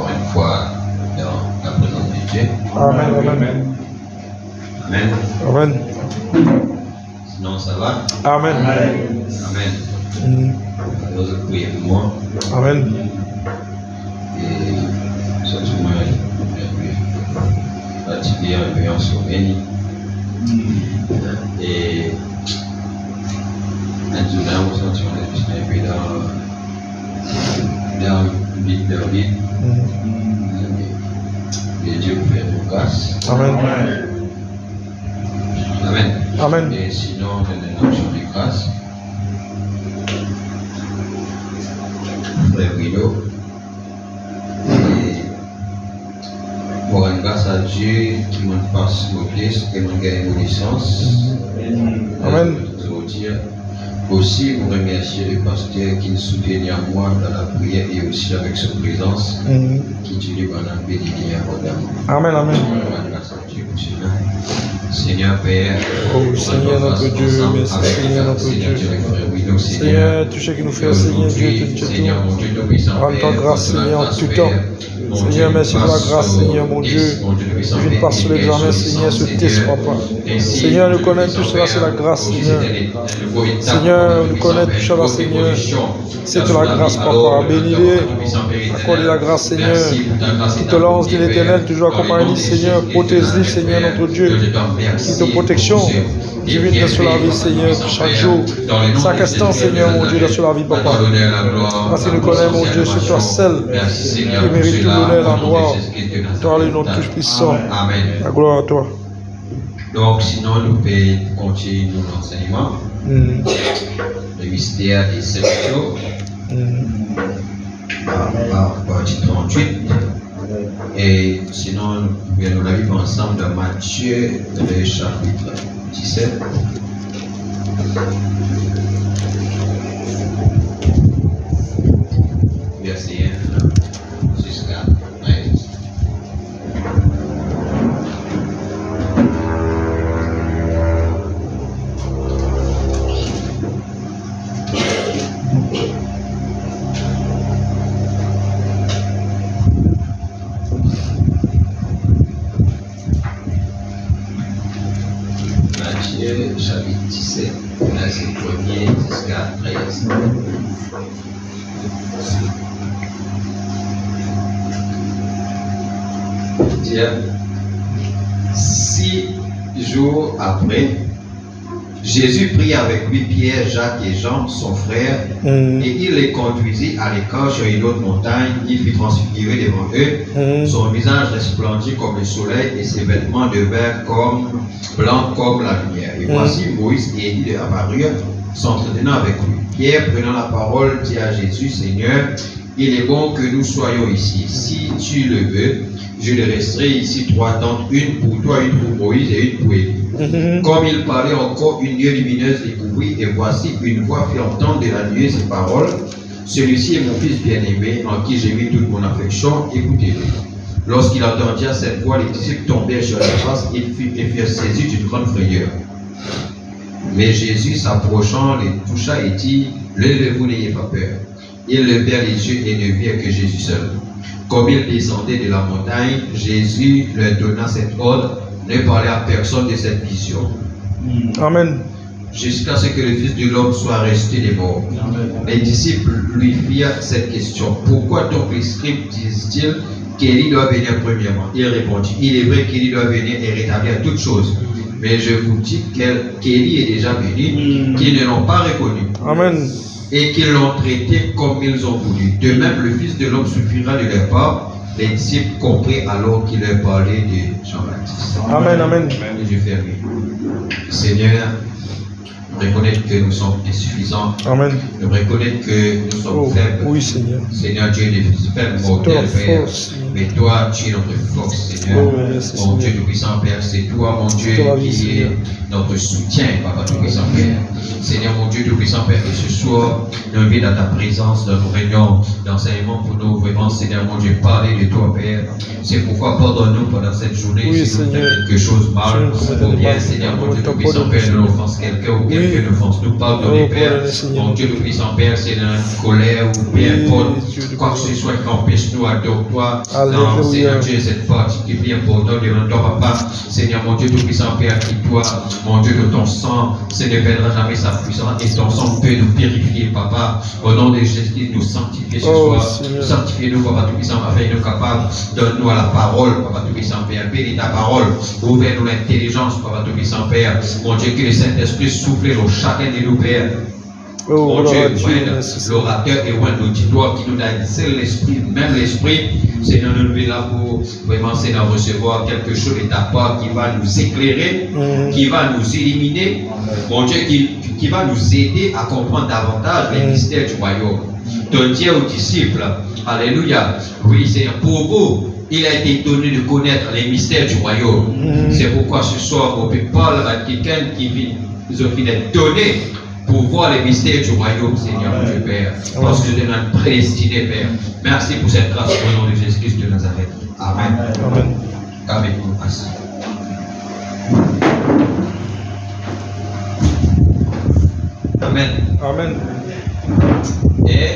encore une fois dans la présence de Dieu. Amen, amen. Amen. Amen. Sinon, ça va? Amen. Amen. Vous priez pour moi. Amen. Et surtout, moi, fatigué un peu en sommeil. Et maintenant, nous sommes juste un peu dans le vide de la vie. Et Dieu vous fait de grâce. Amen. Amen. Amen. Et sinon, nous avons de grâce. Frère Bruno. Et pour rendre grâce à Dieu qui m'a passé nos pieds, qui m'a gagné nos licences. Amen. Aussi, vous remercier le pasteur qui nous soutient à moi dans la prière et aussi avec sa présence, qui utilise pendant béni abondamment. Amen, amen. Seigneur Père, oh Seigneur notre Dieu, merci Seigneur notre Dieu. Seigneur, tout ce qui nous fait, Seigneur Dieu, tout. Rends-toi grâce, Seigneur, en tout temps. Seigneur, merci pour la grâce, Seigneur, mon Dieu. Je ne passe sur l'examen, Seigneur, ce test, papa. Seigneur, nous connaissons tout cela, c'est la grâce, Seigneur. Seigneur, nous connaissons tout cela, Seigneur. C'est de la grâce, papa. Bénis-les. Accorde la grâce, Seigneur. Toute l'ange de l'Éternel, toujours accompagné, Seigneur. Protège-les, Seigneur, notre Dieu. Qui te protection divine sur la vie, Seigneur, chaque jour, chaque instant, Seigneur, mon Dieu, sur la vie, papa. Parce que nous connaissons, mon Dieu, c'est toi seul qui mérite tout l'honneur, la gloire. Toi, le nom tout puissant. La gloire à toi. Donc, sinon, nous pouvons continuer l'enseignement. Le mystère des 7 jours. Partie 38. Et sinon, nous la vivre ensemble dans Matthieu, le chapitre 17. Verset 1 jusqu'à 13. Matthieu, chapitre 17, verset 1er jusqu'à 13. Dire, 6 jours après, Jésus prit avec lui Pierre, Jacques et Jean, son frère, et il les conduisit à l'écart sur une autre montagne. Il fut transfiguré devant eux. Son visage resplendit comme le soleil et ses vêtements devinrent blancs comme la lumière. Et voici Moïse et Élie apparurent, s'entretenant avec lui. Pierre, prenant la parole, dit à Jésus, Seigneur, il est bon que nous soyons ici. Si tu le veux, je le resterai ici 3 tentes, une pour toi, une pour Moïse et une pour Élie. Comme il parlait encore, une nuée lumineuse découvrit, et voici une voix fit entendre de la nuée ces paroles. Celui-ci est mon fils bien-aimé, en qui j'ai mis toute mon affection, écoutez-le. Lorsqu'il entendit cette voix, les disciples tombèrent sur la face et furent saisis d'une grande frayeur. Mais Jésus, s'approchant, les toucha et dit, levez-vous, n'ayez pas peur. Ils levèrent les yeux et ne virent que Jésus seul. Comme ils descendaient de la montagne, Jésus leur donna cet ordre, ne parlez à personne de cette vision. Amen. Jusqu'à ce que le Fils de l'homme soit resté des morts. Les disciples lui firent cette question. Pourquoi donc les scribes disent-ils qu'Élie doit venir premièrement? Il répondit, il est vrai qu'Élie doit venir et rétablir toutes choses. Mais je vous dis qu'Élie est déjà venu, qu'ils ne l'ont pas reconnu. Amen. Et qu'ils l'ont traité comme ils ont voulu. De même, le Fils de l'homme suffira de leur part. Les disciples comprirent alors qu'il leur parlait de Jean-Baptiste. Amen, amen. Je ferme. Seigneur, reconnaître que nous sommes insuffisants. Amen. Nous reconnaître que nous sommes faibles. Oui, Seigneur. Seigneur, Dieu est faible, mortel, Père. Mais toi, tu es notre force, Seigneur. Mon Dieu, tout puissant Père, c'est toi, mon Dieu, qui est notre soutien, Papa Tout-Puissant Père. Seigneur mon Dieu Tout-Puissant Père, que ce soit levé dans ta présence, dans nos réunions, d'enseignement pour nous, vraiment, Seigneur mon Dieu, parler de toi, Père. C'est pourquoi pardonne-nous pendant cette journée, oui, si nous faisons quelque chose mal, ou bien, Seigneur mon Dieu Tout-Puissant Père, nous offense quelqu'un, ou quelqu'un nous offense, nous pardonner, Père. Mon Dieu Tout-Puissant Père, c'est dans une colère, ou bien quoi que ce soit qui empêche nous à toi. Non, Seigneur Dieu, cette partie qui est bien importante devant toi, Papa. Seigneur mon Dieu Tout-Puissant Père, qui toi, mon Dieu, que ton sang, ce ne perdra jamais sa puissance, et ton sang peut nous purifier, Papa. Au nom de Jésus, nous sanctifier ce soir. Sanctifiez-nous, Papa Tout-Puissant, afin que nous capables. Donne-nous à la parole, Papa Tout-Puissant Père. Bénis ta parole. Ouvre-nous l'intelligence, Papa Tout-Puissant Père. Mon Dieu, que le Saint-Esprit souffle au chacun de nous, Père. Mon Dieu, l'orateur et l'auditoire qui nous a dit l'esprit, même l'esprit, Seigneur, nous sommes là pour vraiment, Seigneur, recevoir quelque chose de ta part qui va nous éclairer, qui va nous éliminer, mon Dieu, qui va nous aider à comprendre davantage les mystères du royaume. Donne Dieu aux disciples, alléluia, oui, Seigneur, pour vous, il a été donné de connaître les mystères du royaume. C'est pourquoi ce soir, on peut parler à quelqu'un qui nous a donné pour voir les mystères du royaume, Seigneur, mon Dieu, Père. Parce que tu es prédestiné, Père. Merci pour cette grâce au nom de Jésus-Christ de Nazareth. Amen. Amen. Qu'avez-vous assis? Amen. Amen. Et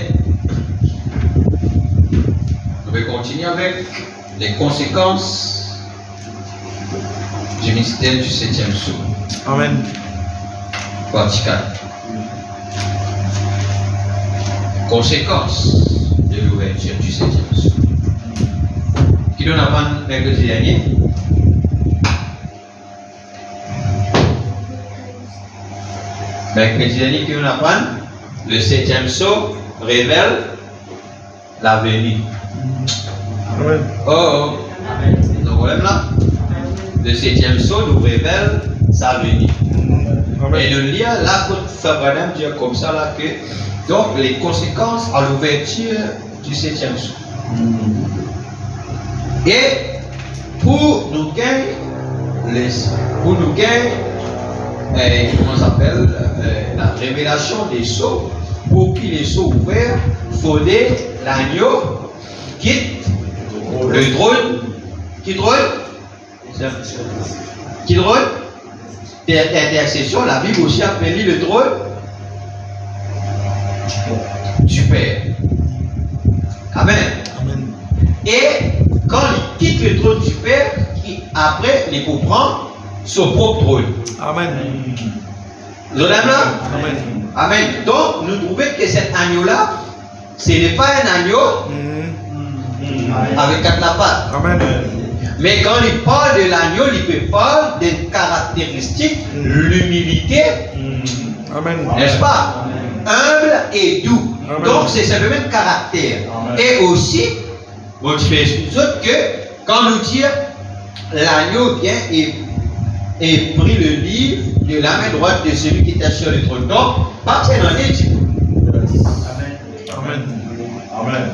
nous allons continuer avec les conséquences du mystère du 7e sceau. Amen. Partie 4. Conséquences de l'ouverture du 7e sceau. Qui nous apprend mercredi dernier? Mercredi dernier, qui nous apprend? Le 7e sceau révèle l'avenir. Amen. Oh, le problème là? Le 7e sceau nous révèle sa venue. Et nous lire là, pour faire vraiment dire comme ça là que donc les conséquences à l'ouverture du 7e sceau. Et pour nous gagner comment ça s'appelle, la révélation des sceaux, pour qu'il les sceaux ouverts, il faudrait l'agneau quitte le drôle, qui drôle d'intercession, la Bible aussi appelle le drôle du Père. Amen. Amen. Et quand il quitte le trône du Père, après il peut prendre son propre trône. Amen. Vous avez là? Amen. Amen. Donc nous trouvons que cet agneau-là, ce n'est pas un agneau avec quatre pattes. Amen. Mais quand il parle de l'agneau, il peut parler des caractéristiques, l'humilité, n'est-ce pas? Humble et doux. Amen. Donc c'est le même caractère. Amen. Et aussi, bon, je vais expliquer que quand nous disons l'agneau vient et prit le livre de la main droite de celui qui était sur le trône. Donc, pas que c'est dans les types. Amen. Amen.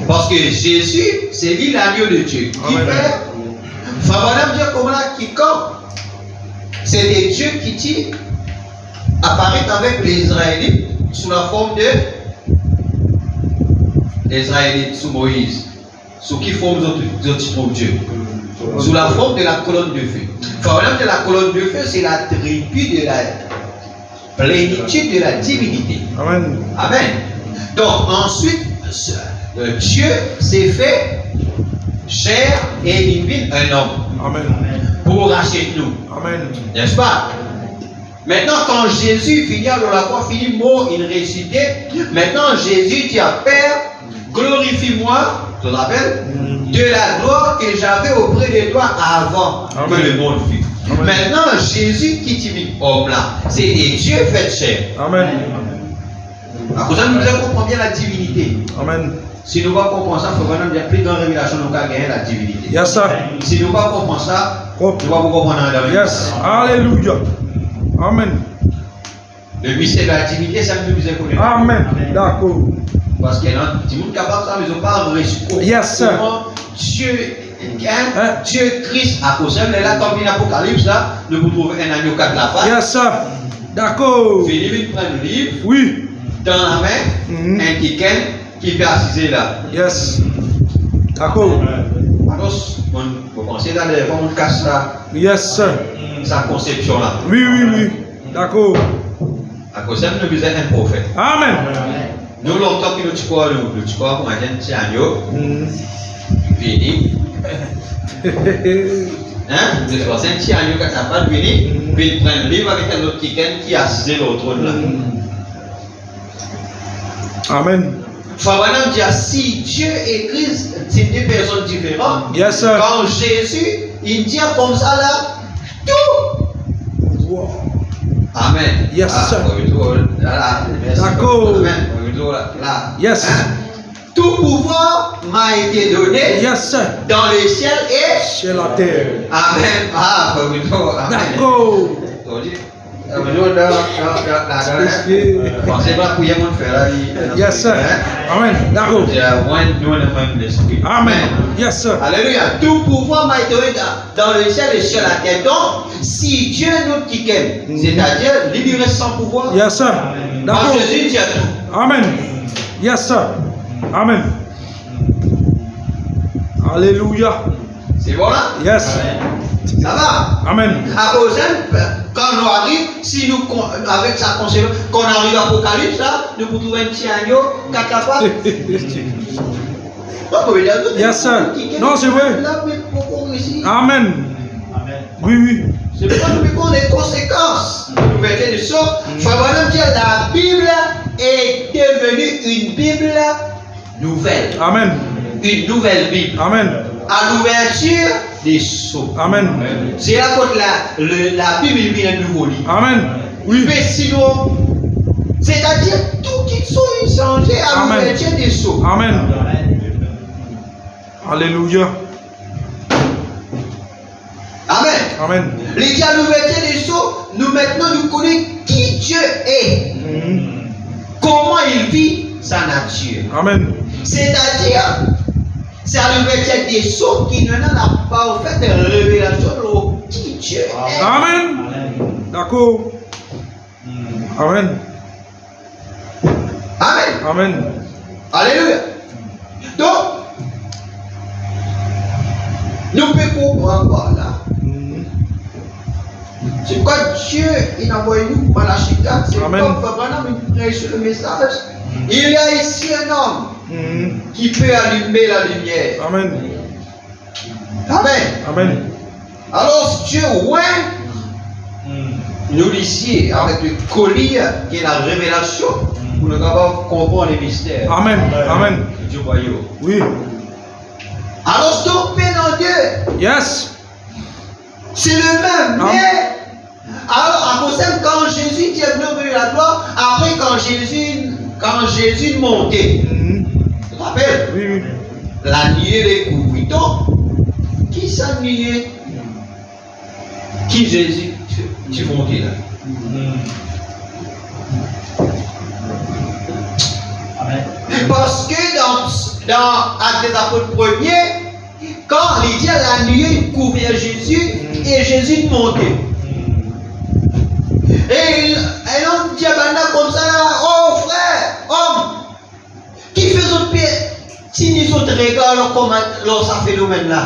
Parce que Jésus, c'est lui l'agneau de Dieu. Qui fait, Madame dire comme là, quiconque, c'est des dieux qui dit, apparaît avec les Israélites sous la forme de les Israélites sous Moïse. Sous qui forme les autres dieux? Sous la forme de la colonne de feu. Madame de la colonne de feu, c'est l'attribut de la plénitude de la divinité. Amen. Amen. Donc ensuite, Dieu s'est fait chair et divine un homme. Amen. Pour racheter nous. Amen. N'est-ce pas? Maintenant, quand Jésus finit à la croix, finit mort, il ressuscité. Maintenant, Jésus dit à Père, glorifie-moi, tu te rappelles, de la gloire que j'avais auprès de toi avant que le monde fût. Maintenant, Jésus qui dit homme là, c'est des dieux faits chair. Amen. À cause de ça, nous devons comprendre bien la divinité. Amen. Si nous ne comprenons ça, il faut vraiment bien plus de révélation nous avons gagné la divinité. Yes, sir. Si nous ne comprenons pas ça, nous ne pouvons pas comprendre la divinité. Yes. Alléluia. Amen. Le mystère de la divinité, ça nous besoin connaître. Amen. D'accord. Parce qu'il y a des gens qui sont capables de ça, mais ils n'ont pas reçu. Yes, sir. Comment Dieu Dieu Christ à cause de là, comme dans l'Apocalypse, là, nous pouvons trouver un agneau 4 la face. Yes, sir. D'accord. Philippe prend le livre. Oui. Dans la main, un ticket qui peut assiser là. Yes. D'accord. Alors, vous pensez là, on casse ça. Yes, sir. Sa conception là. Oui, oui, oui. D'accord. À cause de nous, nous sommes un prophète. Amen. Nous, longtemps que nous croyons, comme un petit agneau, vini. Hein? Nous sommes un petit agneau qui n'a pas de vini, puis il prend le livre avec un autre ticket qui a assisé l'autre là. Amen. Fabraham dit, si Dieu et Christ, c'est deux personnes différentes. Yes, sir. Quand Jésus, il dit comme ça là, tout. Wow. Amen. Yes, sir. D'accord. Yes. Hein? Tout pouvoir m'a été donné. Yes, sir. Dans les ciels et sur la terre. Amen. Ah, d'accord. Yes, sir. Amen. D'accord. Amen. Yes, sir. Alléluia. Tout pouvoir m'a été donné dans le ciel et sur la terre. Donc, si Dieu nous quitte, c'est-à-dire, il reste sans pouvoir. Yes, sir. D'accord. Jésus dit tout. Amen. Yes, sir. Amen. Alléluia. C'est bon là? Yes. Ça va? Amen. À cause quand nous arrivons, si nous, avec sa conception, quand on arrive à l'Apocalypse, là, nous pouvons trouver un petit agneau, capable. Yes, sir. Non, c'est vrai. Amen. Oui, oui. C'est pourquoi nous mettons les conséquences de l'ouverture du sceau. Fabraham dit la Bible est devenue une Bible nouvelle. Amen. Une nouvelle Bible. Amen. À l'ouverture des sceaux. Amen. C'est là que la Bible vient un nouveau livre. Amen. Oui. Mais sinon, c'est-à-dire tout qui sont changés à l'ouverture des sceaux. Amen. Alléluia. Amen. Amen. Les dieux à l'ouverture des sceaux, nous maintenant nous connaissons qui Dieu est. Comment il vit sa nature. Amen. C'est-à-dire, c'est à l'ouverture des sceaux qui nous n'a pas fait de révélation de qui Dieu est. Amen. D'accord. Amen. Amen. Amen. Alléluia. Donc, nous pouvons comprendre par là. C'est pourquoi Dieu, il a envoyé nous par la chicane. C'est pourquoi Fabraham prêche le message. Il y a ici un homme qui peut allumer la lumière. Amen. Amen. Amen. Alors Dieu, ouais, nous ici avec le collier qui est la révélation pour nous comprendre les mystères. Amen. Amen. Dieu voyou. Oui. Alors stoppez dans Dieu. Yes. C'est le même. Mais alors à cause de quand Jésus dit venu la gloire, après quand Jésus montait, tu te rappelles? Oui, oui. La nuée des couvrons. Qui s'est nié? Qui Jésus? Tu montais là. Parce que dans Actes des Apôtres 1er, quand il dit à la nuée couvrait Jésus et Jésus montait. Et un dit comme ça, oh frère, homme, qui fait son pied, si nous autres regardons comment ce phénomène-là,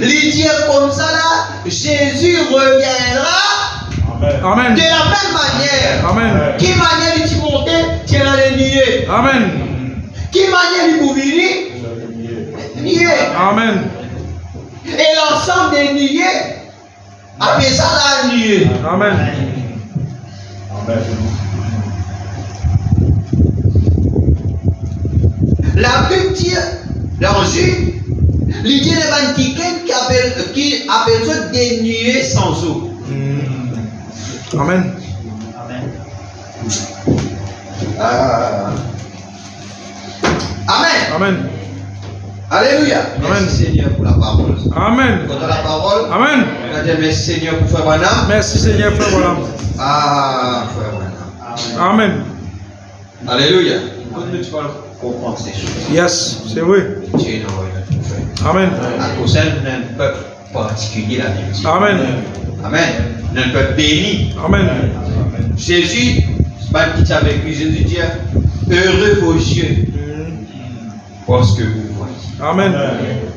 il dit comme ça là, Jésus reviendra. Amen. De la même manière. Amen. Qui manière il monter, tu as les nier. Amen. Qui manière il mourir, nier. Amen. Et l'ensemble des niais, appelle ça la nier. Amen. La Bible dans Jules, l'idée de Vantiken qui appelle ça des nuées sans eau. Amen. Amen. Amen. Alléluia. Amen. Merci Seigneur pour la parole. Amen. Quand on a la parole, Amen. on a dit merci Seigneur pour Frère Branham. Merci Seigneur, Frère Branham. Ah, Frère Branham. Amen. Alléluia. Continue, tu parles. comprendre ces choses. Yes, c'est vrai. Dieu n'a envoyé notre prophète. Amen. À cause d'un peuple particulier, la Bible dit. Amen. Amen. D'un peuple béni. Amen. Jésus, c'est pas petit avec lui, Jésus dit, heureux vos yeux, parce que vous voyez. Amen.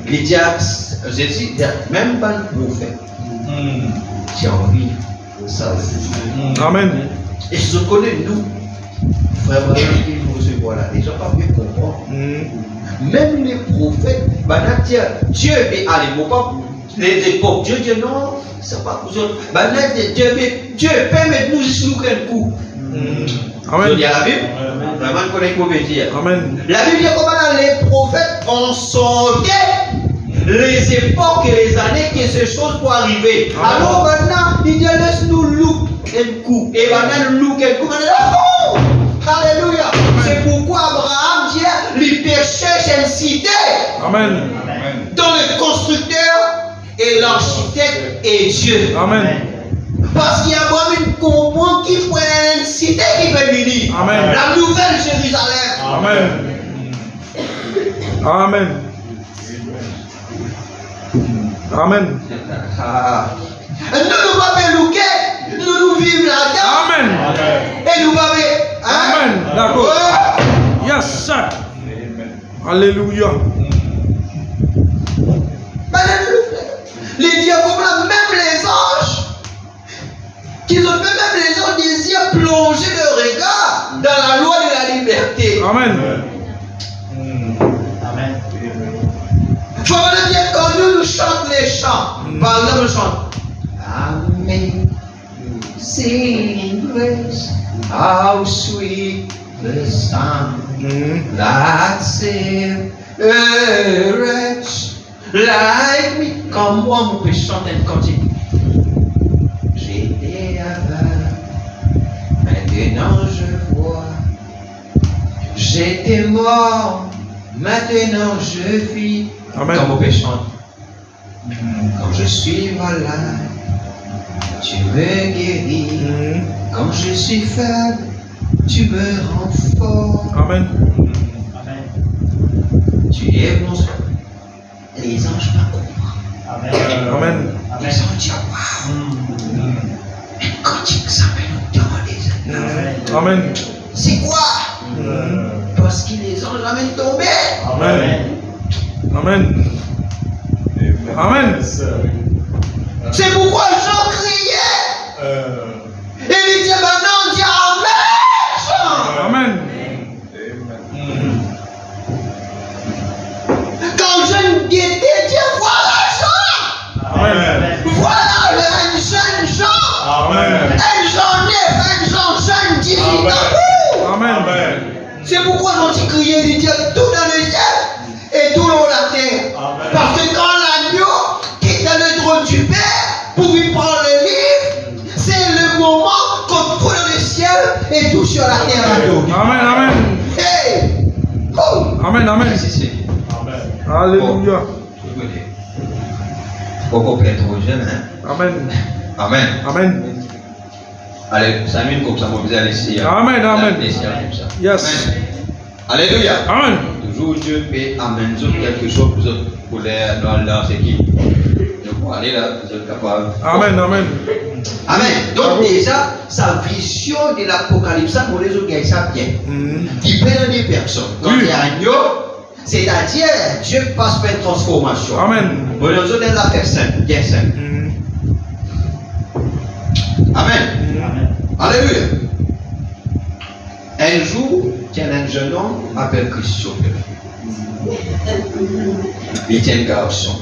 Il dit, Jésus, même pas le prophète, j'ai envie de ça. Amen. Et je connais, nous, vraiment, qui nous recevoir là, les gens pas bien comprendre. Même les prophètes, Dieu est à l'époque, les époques, Dieu dit non, c'est pas pour ça. Dieu permet de nous juste nous un coup. Amen. Je dis à la Bible, vraiment, je connais comment dire. Amen. La Bible dit comment les prophètes ont sondé les époques et les années que ces choses pourraient arriver. Amen. Alors maintenant, il dit laisse-nous look un coup. Et maintenant, look un coup. Oh! Alléluia. C'est pourquoi Abraham dit il péchait une cité. Amen. Dont le constructeur et l'architecte est Dieu. Amen. Parce qu'il y a vraiment une comprend qui faut une cité qui peut venir. Amen. La nouvelle Jérusalem. Amen. Amen. Amen. Nous ne pas pelouquer, nous vivons là-dedans. Amen. Et nous pas. Amen. D'accord. Yes, sir. Alléluia. Les dieux comme là, même les anges, qu'ils ont fait même les anges désirent plonger le regard dans la loi de la liberté. Amen. Amen. Il faut me dire quand nous chantons les chants, par exemple, nous chantons Amen. Sing grace, how sweet the sound that saved a wretch like me. Comme moi, mon peut chanter un cantique. J'étais aveugle, maintenant je vois. J'étais mort, maintenant je vis. Amen. Comme on peut chanter. Quand je suis malade, tu me guéris. Quand je suis faible, tu me rends fort. Amen. Tu es mon soin. Les anges pas comprennent. Amen. Les anges disent waouh. Quand tu examines dans les anges, Amen. c'est quoi? Parce que les anges amènent tombé. Amen. Amen. Amen. C'est pourquoi Jean criait. Et il dit maintenant, on dit Amen, Jean. Amen. Quand je guettais, Dieu, voilà Jean. Amen. Voilà un jeune Jean. Amen. Un Jean neuf, un Jean jeune, dit Amen. C'est pourquoi j'en crié, il dit tout dans le ciel et tout dans la terre. Parce que quand l'agneau qui est dans le trône du Père pour lui prendre le livre, c'est le moment qu'on tout dans le ciel et tout sur la terre. Amen. Amen. Hey! Oh! Amen. Amen. Alléluia. Pourquoi peut être trop jeune, hein? Amen. Amen. Amen. Allez, 5 minutes comme ça, on va laisser. Amen. Amen. Yes. Alléluia. Amen. Toujours Dieu peut amener quelque chose pour les dans ce qui. Donc, aller là, vous êtes capable. Amen. Amen. Amen. Donc, déjà, sa vision de l'Apocalypse, pour les autres, il ça bien. Il peut dans des personnes. Quand il y a un agneau, c'est-à-dire, Dieu passe par une transformation. Amen. Pour les autres, il a fait simple, bien simple. Amen. Alléluia. Un jour, il y a un jeune homme appelé Christian. Il était un garçon.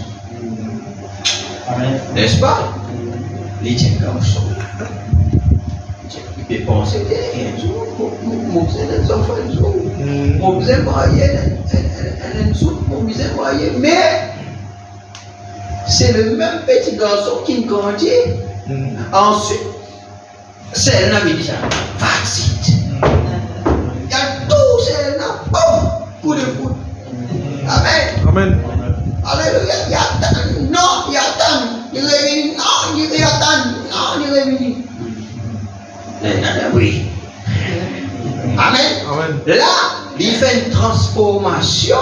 N'est-ce pas? Il était un garçon. Il peut penser un jour, mon besoin des enfants un jour, mon besoin de marier un jour, mon besoin de marier. Mais c'est le même petit garçon qui grandit. Ensuite, c'est un ami qui dit vas-y. Il y a tout, c'est un boum, coup de foot. Amen. Amen. Alléluia. Il y a non, il y a tant. Il est venu. Non, il y a tant. Non, il est venu. Oui. Amen. Amen. Là, il fait une transformation. transformation.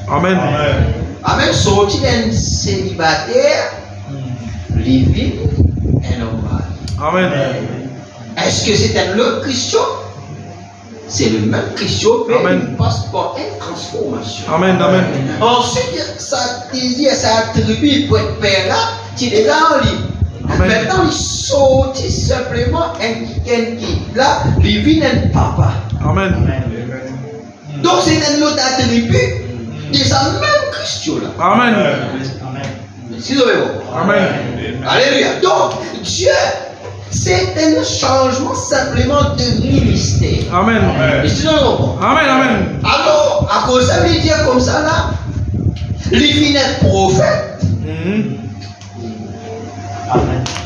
Amen. Amen. Sorti d'un célibataire, living un homme. Amen. Est-ce que c'est un autre Christian? C'est le même Christian, mais Amen. il passe par une transformation. Amen. Amen. Ensuite, ça désire, ça attribue pour être père là, tu es là en lit. Amen. Maintenant, il sortit simplement un qui là, il vit un papa. Amen. Donc, c'est un autre attribut de sa même Christian là. Amen. Amen. Alléluia. Donc, Dieu, c'est un changement simplement de ministère. Amen. Et si non, Amen. Amen. alors, à cause ça veut dire comme ça là, les finits prophètes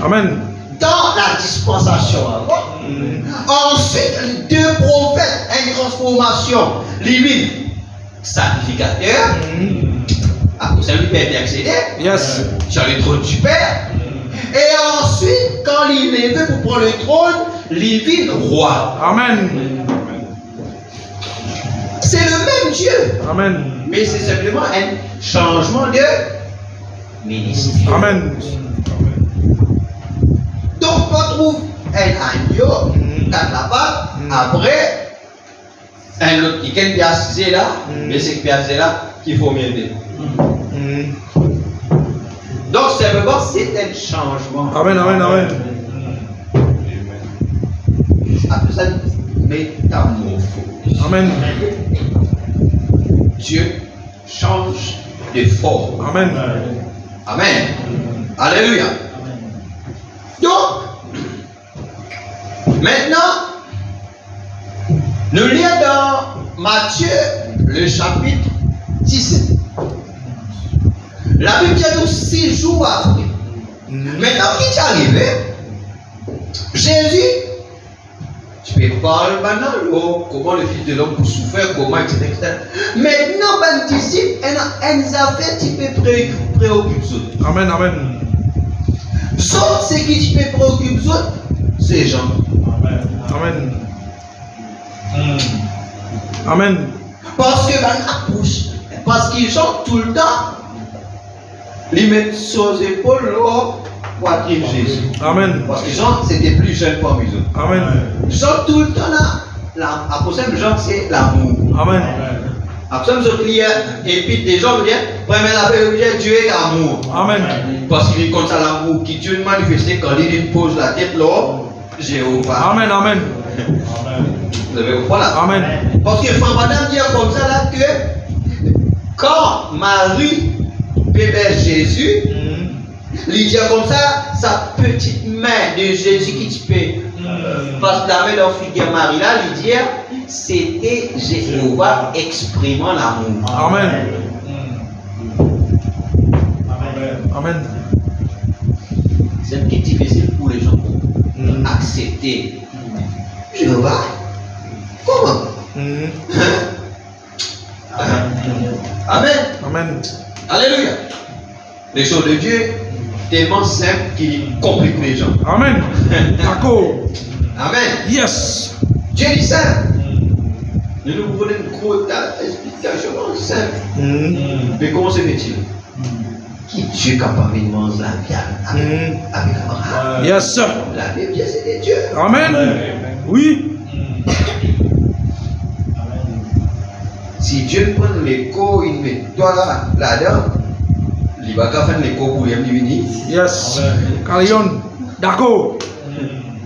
Amen. dans la dispensation avant. Ensuite, deux prophètes, une transformation, les sacrificateur, à cause ça lui permet d'accéder Yes. sur le trône du Père. Et ensuite, quand il est levé pour prendre le trône, il roi. Amen. C'est le même Dieu. Amen. Mais c'est simplement un changement de ministère. Amen. Donc, on trouve un agneau, là-bas, après, un autre qui est assis là, mais c'est qui est assis là qu'il faut m'aider. Donc, simplement, c'est un changement. Amen. Amen. Amen. Après ça, métamorphose. Amen. Dieu change de forme. Amen. Amen. Alléluia. Donc, maintenant, nous lisons dans Matthieu, le chapitre 17. La Bible dit nous 6 jours après. Maintenant, qui est arrivé? Jésus, tu peux parler maintenant, comment le Fils de l'homme peut souffrir, comment, etc. Maintenant, mes disciples, ils avaient un petit peu préoccupé. Amen. Amen. Sauf ce qui te préoccupe, c'est Jean. Amen. Amen. Parce que approche, parce qu'ils chantent tout le temps, ils mettent sur les épaules pour attirer Jésus. Amen. Parce que Jean, c'était plus jeune parmi eux. Amen. Jean tout le temps là, après Jean, c'est l'amour. Amen. Après ça, je lis, et puis des gens me disent, première affaire, Dieu est l'amour. Amen. Parce qu'il est comme ça l'amour qui Dieu manifesté quand il pose la tête là, Jéhovah. Amen. Amen. Vous avez compris là? Amen. Parce que Frère Madame dit comme ça là que quand Marie bébé Jésus, il dit comme ça, sa petite main de Jésus qui peut parce que la main de figure Marie là, il dit c'était Jéhovah exprimant l'amour. Amen. Amen. C'est un peu difficile pour les gens accepter Jéhovah. Comment? Amen. Amen. Alléluia. Les choses de Dieu tellement simples qu'il complique les gens. Amen. D'accord. Amen. Yes. Dieu est simple. Nous nous prenons une grosse explication simple. Mais comment se fait-il? Qui Dieu capable de manger la viande avec Abraham? Yes. La Bible dit c'est Dieu. Amen. Oui. Si Dieu prend l'écho, il met toi là-dedans, il va faire l'écho pour lui venir. Yes. Carillon. D'accord.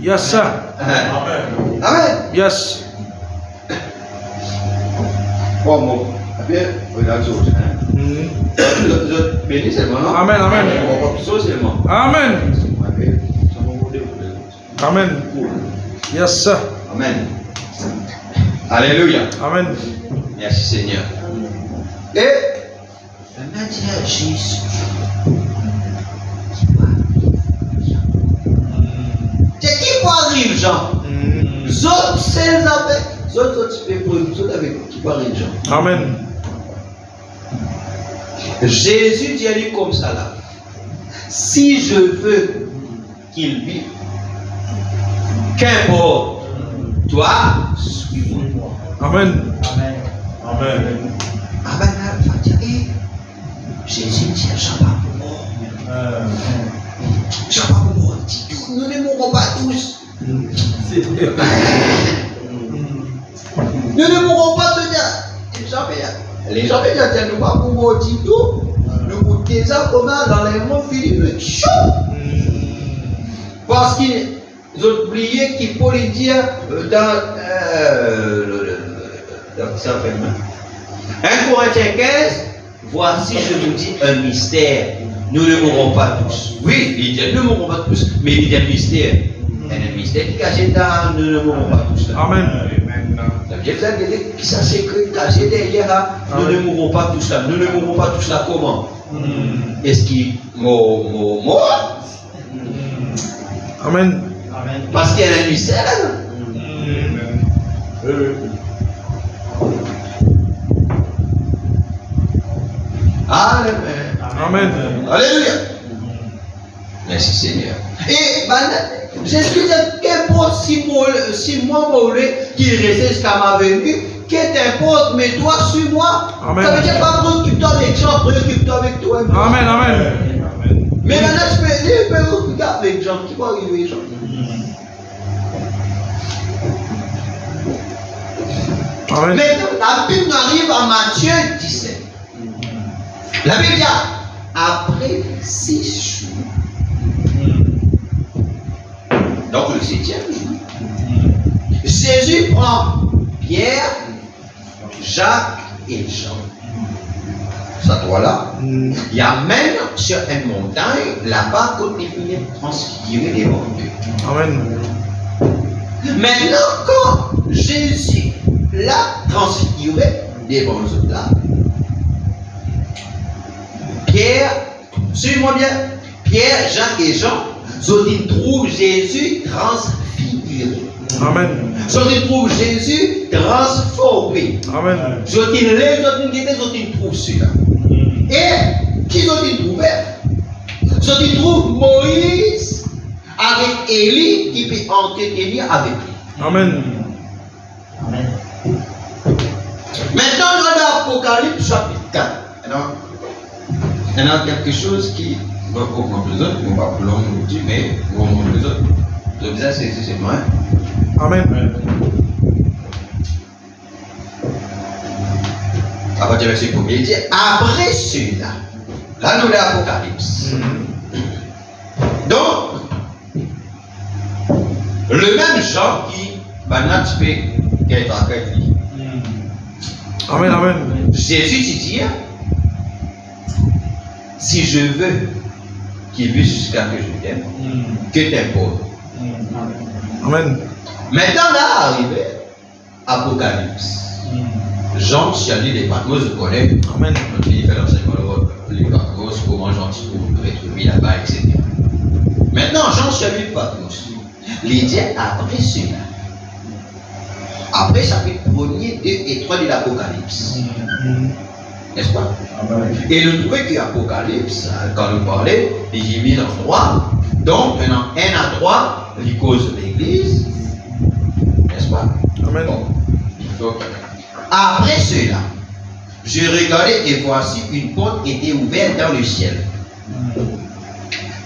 Yes, sir. Amen. Yes. Bon, bon. Après, regarde ça. Je bénis seulement. Amen, amen. On va plus seulement. Amen. Amen. Yes, sir. Amen. Alléluia. Amen. Merci Seigneur. Et maintenant, Jésus. C'est qui arrive, Jean? Autres, c'est avec. Autres, tu peux avec qui arrive, Jean. Amen. Jésus dit à lui comme ça là. Si je veux qu'il vive, qu'importe, toi, suis-moi. Amen. Amen. Ah ben là, il va dire, Jésus dit, Jean pas pour moi. Jean pas pour moi. Nous ne mourrons pas tous. Nous ne mourrons pas tous. Les gens ne nous pas pour moi du tout. Nous goûtons ça comme dans les monts Philippe. Parce qu'ils ont oublié qu'il faut le dire dans ça fait 1 Corinthiens 15, voici je vous dis un mystère. Nous ne mourrons pas tous. Oui, il dit nous ne mourrons pas tous, mais il y a un mystère. Il y a un mystère qui est caché dans nous ne mourrons pas tous. Amen. Ça veut dire que ça s'écrit caché derrière là, nous ne mourrons pas tous là. Nous ne mourrons pas tous là comment? Est-ce qu'il mort? Amen. Parce qu'il y a un mystère là. Amen. Alléluia. Merci Seigneur. Et Jésus dit qu'importe si moi qui restait jusqu'à ma venue, qu'importe, mais toi suis-moi. Ça veut dire pas préoccupe-toi avec Jean, préoccupe-toi avec toi. Amen, amen. Mais maintenant tu peux regarder avec Jean, qui va arriver Jean. Amen. Maintenant la Bible arrive à Matthieu 17. La Bible dit après 6 jours. Donc le 7e jour, Jésus prend Pierre, Jacques et Jean. Ça doit là. Il amène sur une montagne, là-bas, quand il finit de transfigurer les mondes. Amen. Maintenant, quand Jésus l'a transfiguré devant eux là, Pierre, suivez-moi bien, Pierre, Jacques et Jean, ils trouvent Jésus transfiguré. Amen. Ils trouvent Jésus transformé. Amen. Ils lèvent, ils trouvent celui-là. Et qui ont-ils trouvé? Ils trouvent Moïse avec Élie qui peut entretenir avec lui. Amen. Amen. Maintenant, dans l'Apocalypse chapitre 4, il y a quelque chose qui va augmenter les autres, on va plus long nous dire, mais on va augmenter les autres. Donc ça, c'est moi. Amen. À partir du verset 1er, il dit après celui-là, là nous l'Apocalypse. Donc, le même Jean qui va qui est avec lui. Amen, amen. Jésus dit si je veux qu'il vive jusqu'à que je t'aime, que t'importe. Amen. Maintenant, là, arrivé, Apocalypse. Jean, si elle dit les Patmos, je connais. Amen. Donc, il fait l'enseignement les Patmos, comment Jean peut retrouver là-bas, etc. Maintenant, Jean, si elle dit Patmos, il dit après cela. Après chapitre 1er, 2 et 3 de l'Apocalypse. N'est-ce pas? Et nous trouvons que l'Apocalypse, quand nous parlons, il est mis en 3. Donc, maintenant, 1 à 3, il cause l'église. N'est-ce pas? Amen. Bon. Donc, après cela, je regardais et voici une porte était ouverte dans le ciel.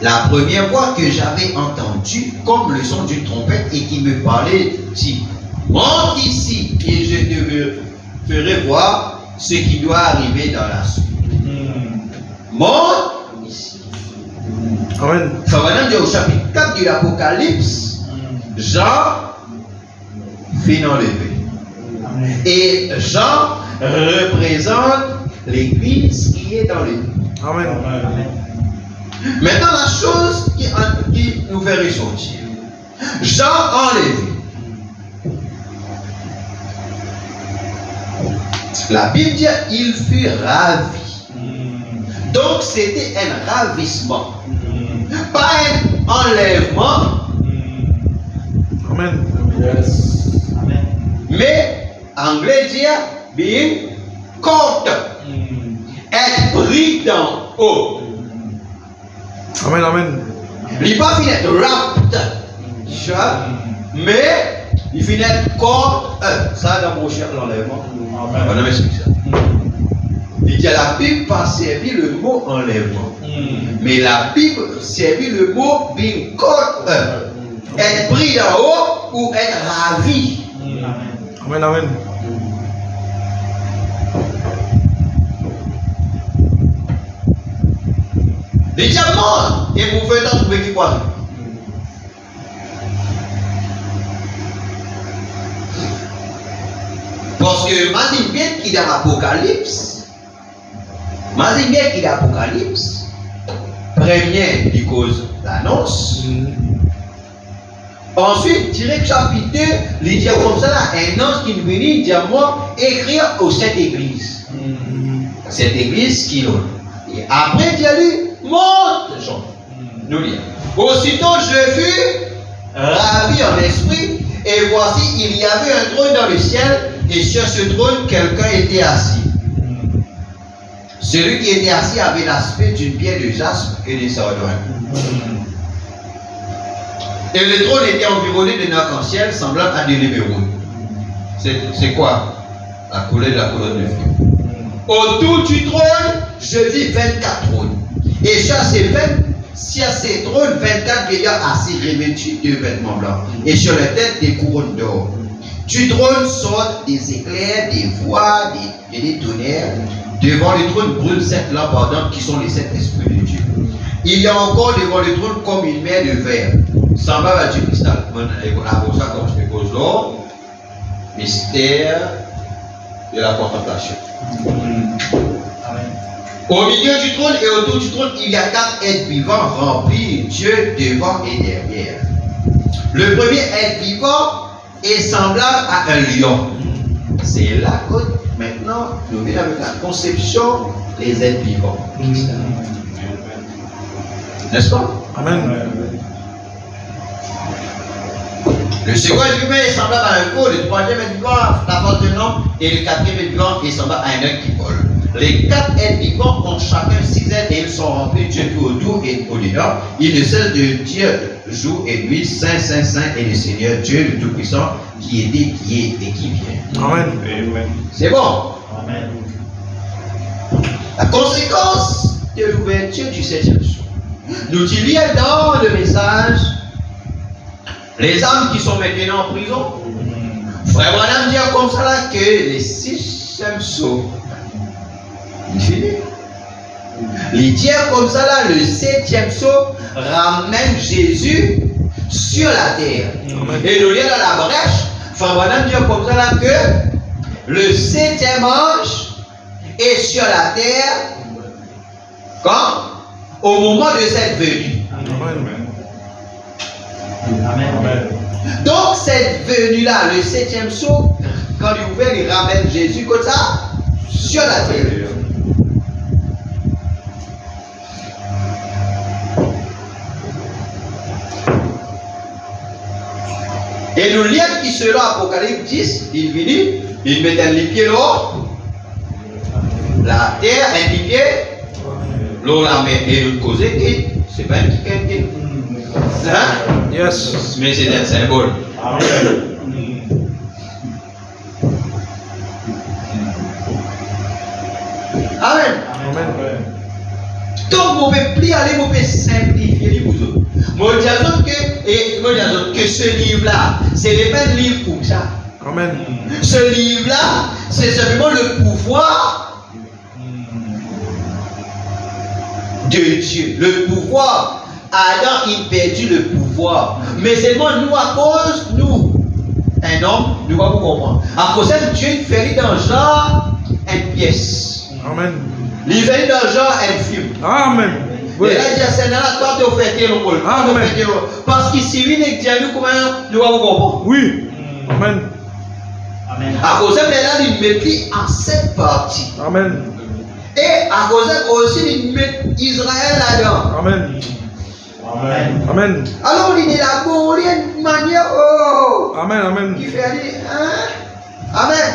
La première voix que j'avais entendue, comme le son d'une trompette, et qui me parlait, dit monte ici et je te ferai voir ce qui doit arriver dans la suite. Monte ici. Amen. Ça va nous dire au chapitre 4 de l'Apocalypse, Jean fait enlever. Et Jean représente l'église qui est dans l'église. Amen. Maintenant, la chose qui nous fait ressentir, Jean enlevé. La Bible dit il fut ravi. Donc c'était un ravissement, pas un enlèvement. Amen. Yes. Amen. Mais anglais dit being caught, être pris dans haut. Amen, amen. Il n'est pas fini d'être rapte, mais Il finit comme un. Ça, dans mon cher, l'enlèvement. On a expliqué ça. Il dit la Bible pas servi le mot enlèvement. Mais la Bible servit le mot binkot. Être pris d'en haut ou être ravi. Amen, amen. Les diamants, et vous faites en trouver qui quoi? Parce que imagine bien qu'il y a l'Apocalypse. Imagine bien qu'il y a l'Apocalypse. Premier, il cause l'annonce. Ensuite, direct chapitre 2, il dit comme ça, là, un ange qui nous vient dire moi, écrire aux sept églises. Cette église qui l'ont. Et après, il a lu, monte, Jean. Nous lisons. Aussitôt, je fus ravi en esprit, et voici, il y avait un trône dans le ciel, et sur ce trône, quelqu'un était assis. Celui qui était assis avait l'aspect d'une pierre de jaspe et de sardonyne. Et le trône était environné d'un arc-en-ciel semblable à des l'émeraude. C'est quoi? La couleur de la colonne de feu. Autour du trône, je vis 24 trônes. Et sur ces trônes, 24 vieillards assis revêtus de vêtements blancs. Et sur leur tête, des couronnes d'or. Du trône sortent des éclairs, des voix, des tonnerres. Devant le trône brûlent 7 lampes ardentes qui sont les 7 esprits de Dieu. Il y a encore devant le trône comme une mer de verre, semblable à du cristal. Avant ça, comme je te pose là, mystère de la contemplation. Au milieu du trône et autour du trône, il y a 4 êtres vivants remplis, Dieu devant et derrière. Le premier être vivant est semblable à un lion. C'est là que maintenant nous venons avec la conception des êtres vivants. N'est-ce pas? Amen. Le second être vivant est semblable à un veau, le troisième être vivant a la force d'un homme et le quatrième être vivant est semblable à un œil qui vole. Les 4 êtres vivants ont chacun 6 ailes et ils sont remplis de Dieu tout autour et au-dedans. Ils ne cessent de dire jour et nuit, Saint, Saint, Saint est le Seigneur Dieu le Tout-Puissant qui était, qui est et qui vient. Amen. C'est bon. Amen. La conséquence de l'ouverture du 7e jour. Nous disons dans le message les âmes qui sont maintenant en prison. Frère Branham dit comme ça là que le 6e saut, il finit. Il dit comme ça là, le 7e saut ramène Jésus sur la terre. Et nous lisons dans la brèche, Frère Branham dit comme ça là que le 7e ange est sur la terre quand? Au moment de cette venue. Amen. Donc cette venue-là, le 7e saut, quand il est ouvert, il ramène Jésus comme ça sur la terre. Et nous lisons qui selon Apocalypse 10, il finit, il met les pieds là, la terre, un pied, l'eau la met et l'autre côté qui, c'est pas un petit. Hein? Yes. Mais c'est un symbole. Amen. Amen. Donc, vous pouvez plus aller, vous pouvez simplifier les vous. Moi, je dis que ce livre-là, c'est les mêmes livres comme ça. Amen. Ce livre-là, c'est simplement le pouvoir de Dieu. Le pouvoir. Adam, il perdit le pouvoir. Mais seulement nous, à cause, nous, un homme, nous va vous comprendre. À cause de Dieu, il fait dans genre une pièce. Amen. Il fait dans genre un film. Amen. Et là, il dit à Seigneur, toi, tu as fait le rôle. Parce qu'ici, il dit, comment nous va vous comprendre. Oui. Amen. Amen. À cause de là, il met en 7 parties. Amen. Et à cause de aussi, il met Israël là-dedans. Amen. Amen. Amen. Alors, il est là, bon, il y a une manière, oh, Amen. Amen. qui fait aller, hein? Amen.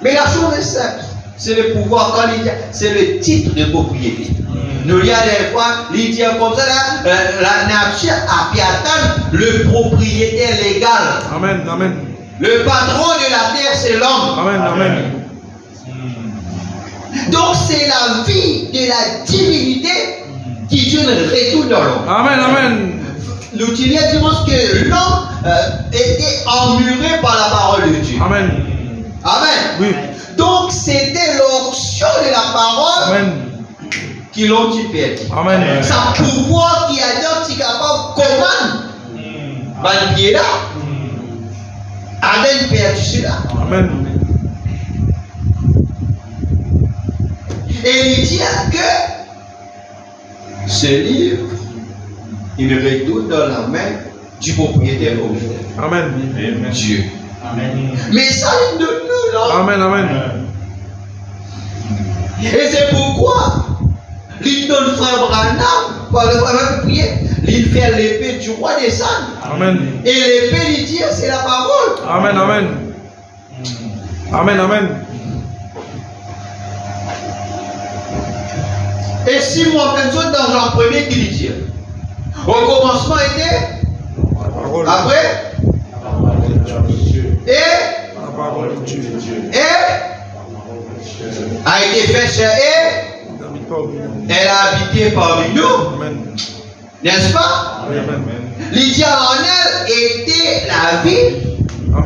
Mais la chose est simple. c'est le pouvoir. Quand il dit, c'est le titre de propriété. Nous, il y a des fois, il dit comme ça, la nature a pu atteindre le propriétaire légal. Amen, amen. Le patron de la terre, c'est l'homme. Amen, amen. Donc, c'est la vie de la divinité qui Dieu retourne dans l'homme. Amen, amen. L'outil dimanche que l'homme était emmuré par la parole de Dieu. Amen. Amen. Oui. Donc, c'était l'onction de la parole. Amen. Qui l'ont perdu. Amen. Sa pouvoir qui a dit qu'il est capable commande. Ben, qui est là. Adam perdu cela. Amen. Et il dit que ce livre, il retourne dans la main du propriétaire originel. Amen. Dieu. Amen. Mais ça, il de nous, là. Amen, amen. Et c'est pourquoi il donne frère Branham, par le frère prier, il fait l'épée du roi des ânes. Amen. Et l'épée, il dit, c'est la parole. Amen, amen. Amen, amen. Et si moi, personne dans Jean 1er qui dit, au commencement était, après, et a été fait chair et elle a habité parmi nous, n'est-ce pas? L'idée en elle était la vie,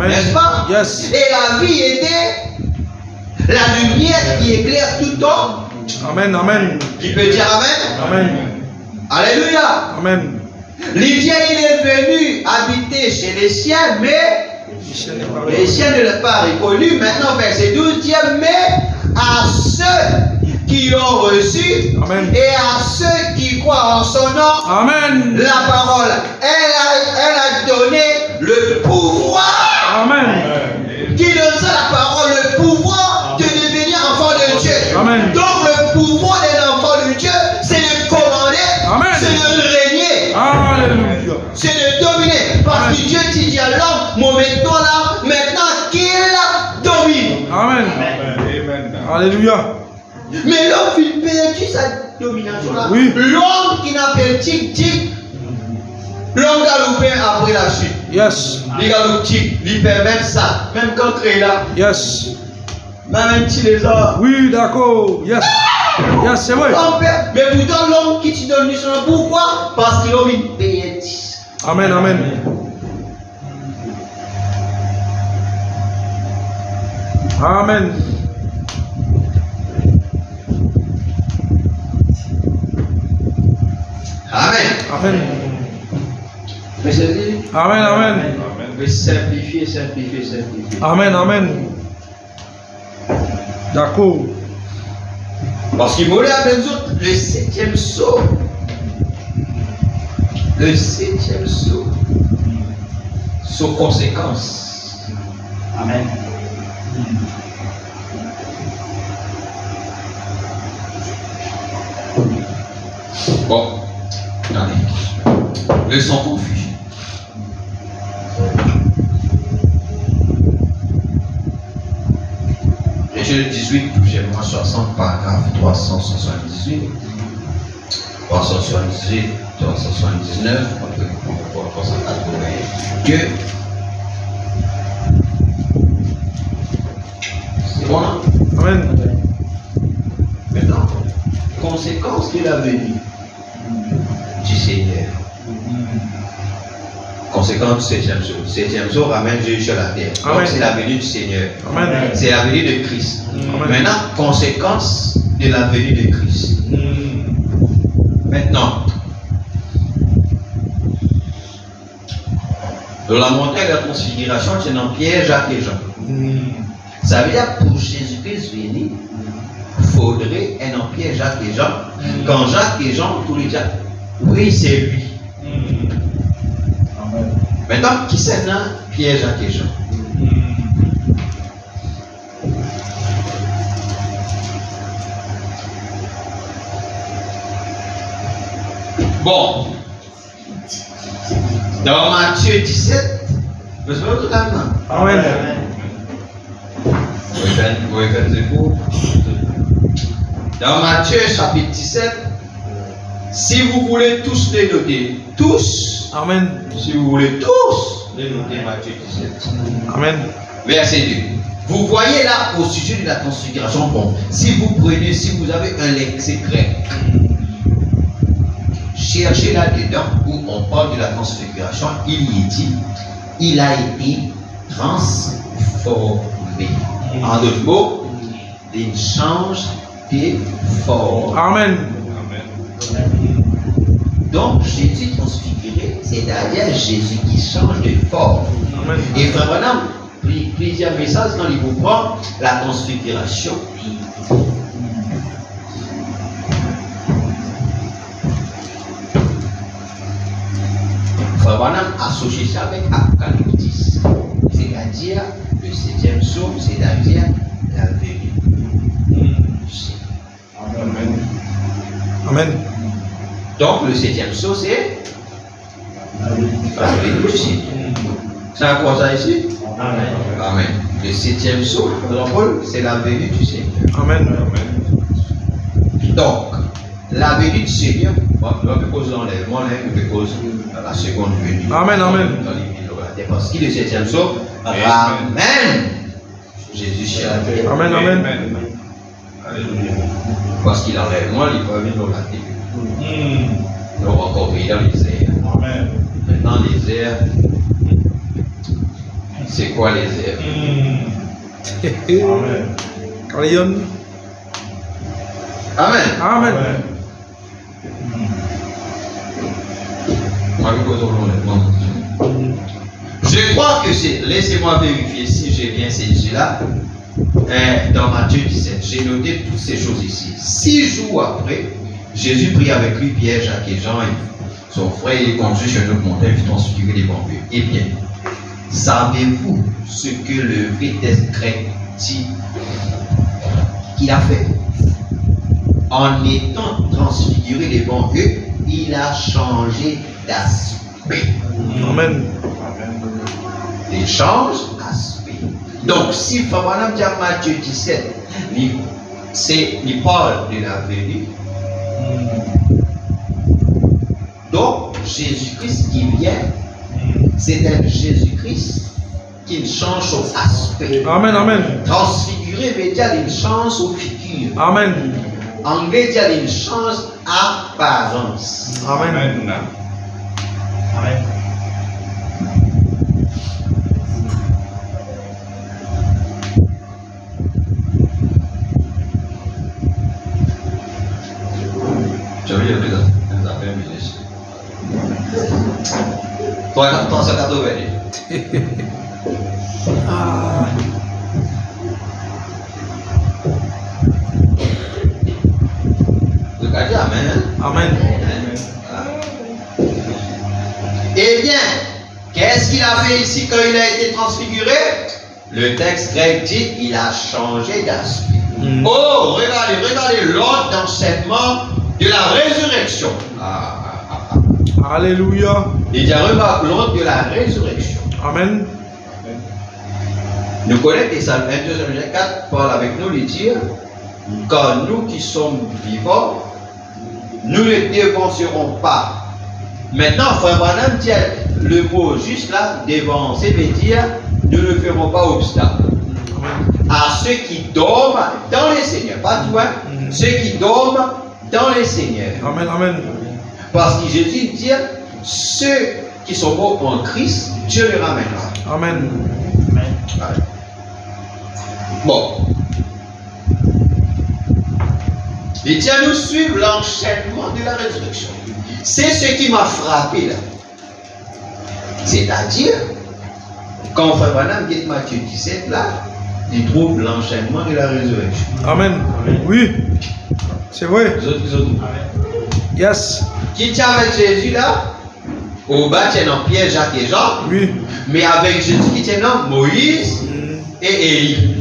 n'est-ce pas? Yes. Et la vie était la lumière qui éclaire tout homme. Amen, amen. Qui peut dire amen? Amen. Alléluia. Amen. L'Indien, il est venu habiter chez les siens, mais les siens ne l'ont pas reconnu. Maintenant, verset 12 dit, mais à ceux qui ont reçu, amen, et à ceux qui croient en son nom, amen, la parole, elle a donné le pouvoir. Amen. Qui donne ça la parole, le pouvoir de devenir enfant de Dieu. Amen. Donc le pouvoir d'un enfant de Dieu, c'est de commander, c'est de régner. Alléluia. C'est de dominer. Parce Amen. que Dieu dit à l'homme, moment là, maintenant qu'il domine. Amen. Alléluia. Mais l'homme, il perd sa domination là. Oui. L'homme qui n'a pas tic-tic, l'homme galopé après la chute. Yes. Il galope tic, il permet ça. Même quand il est là. Yes. Même si les hommes. Oui, d'accord. Yes. Yes, c'est vrai. Mais pourtant, l'homme qui te donne du sang, pourquoi? Parce que l'homme, il paye 10. Amen, amen. Amen. Amen. Amen. Mais c'est dit. Amen, amen. Mais simplifier, simplifier, simplifier. Amen, amen. D'accord. Parce qu'il m'a dit à autres, le 7e saut. Le 7e saut. Sous conséquence. Amen. Bon. Allez. Leçon confus. Échelle 18, touchez-moi 60, paragraphe 378. 378, 379, que c'est bon là? Amen. Maintenant, conséquence de la venue du Seigneur. Conséquence du 7e jour. 7e jour ramène Jésus sur la terre. Donc c'est la venue du Seigneur. Amen. C'est la venue de Christ. Amen. Maintenant, conséquence de la venue de Christ. Maintenant, dans la montagne de la transfiguration, c'est dans Pierre, Jacques et Jean. Ça veut dire pour Jésus-Christ venir, il faudrait être dans Pierre, Jacques et Jean. Quand Jacques et Jean, tous les gens, oui, c'est lui. Maintenant, qui c'est là? Pierre, Jacques et Jean. Bon. Dans Matthieu 17, vous savez tout là. Amen. Vous avez fait Dans Matthieu chapitre 17, si vous voulez tous les noter, tous, Amen. si vous voulez tous les noter, Matthieu 17. Amen. Verset 2. Vous voyez là au sujet de la transfiguration, bon, si vous prenez, si vous avez un lexique grec, cherchez là-dedans où on parle de la transfiguration, il y est dit, il a été transformé. En d'autres mots, il change de forme. Amen. Donc Jésus transfiguré, c'est-à-dire Jésus qui change de forme. Amen. Et Frère Branham, plusieurs messages quand il vous prend la transfiguration. Frère Branham associe ça avec Apocalypse, c'est-à-dire le 7e psaume, c'est-à-dire la venue du Seigneur. Amen. Amen. Donc le 7e psaume, c'est la venue du Seigneur. C'est à quoi ça ici? Amen. Amen. Le 7e psaume, Paul, c'est la venue du Seigneur. Amen. Donc, la venue du Seigneur, on va poser l'enlèvement, on va poser la seconde venue. Amen, amen. Parce que le 7e psaume ramène Jésus sur la terre. Amen, amen. Alléluia. Parce qu'il enlève moi, il va venir dans la terre. Nous encore vivre dans les airs. Amen. Maintenant, les airs, c'est quoi les airs? Amen. Crayon. Amen. Amen. On va lui poser l'enlèvement. Je crois que c'est, laissez-moi vérifier si j'ai bien saisi là, dans Matthieu 17, j'ai noté toutes ces choses ici. 6 jours après, Jésus prit avec lui Pierre, Jacques et Jean, et son frère, il est conduit sur une autre montagne, fit transfigurer les bambous. Eh bien, savez-vous ce que le vrai texte grec dit qu'il a fait? En étant transfiguré devant eux, il a changé d'aspect. Amen. Il change d'aspect. Donc, si Fabanam dit à Matthieu 17, il parle de la venue. Donc, Jésus-Christ qui vient, c'est un Jésus-Christ qui change son aspect. Amen, amen. Transfiguré veut dire qu'il change son figure. Amen. Anglais dit qu'il change apparence. Amen. Amen. J'avais dit que ça fait un ministre. Toi, quand ça t'a ouvert. Le gars dit Amen. Amen. Eh bien, qu'est-ce qu'il a fait ici quand il a été transfiguré? Le texte grec dit il a changé d'aspect. Oh, regardez l'ordre d'enseignement de la résurrection. Alléluia. Il dit remarque l'ordre de la résurrection. Amen. Nous connaissons les Psalmes 22, Psalm 4 parle avec nous, il dit quand nous qui sommes vivants, nous ne dévancerons pas. Maintenant, Frère Branham dit le mot juste là, dévancer veut dire nous ne ferons pas obstacle. À ceux qui dorment dans les Seigneurs, pas toi, ceux qui dorment dans les Seigneurs. Amen, amen. Parce que Jésus dit ceux qui sont morts en Christ, Dieu les ramènera. Amen. Voilà. Bon. Il dit à nous suivre l'enchaînement de la résurrection. C'est ce qui m'a frappé là. C'est-à-dire, quand Frère Branham dit Matthieu 17 là, il trouve l'enchaînement de la résurrection. Amen. Oui. C'est vrai. Les autres. Yes. Qui tient avec Jésus là? Au bas, tient dans Pierre, Jacques et Jean. Oui. Mais avec Jésus qui tient dans Moïse et Élie.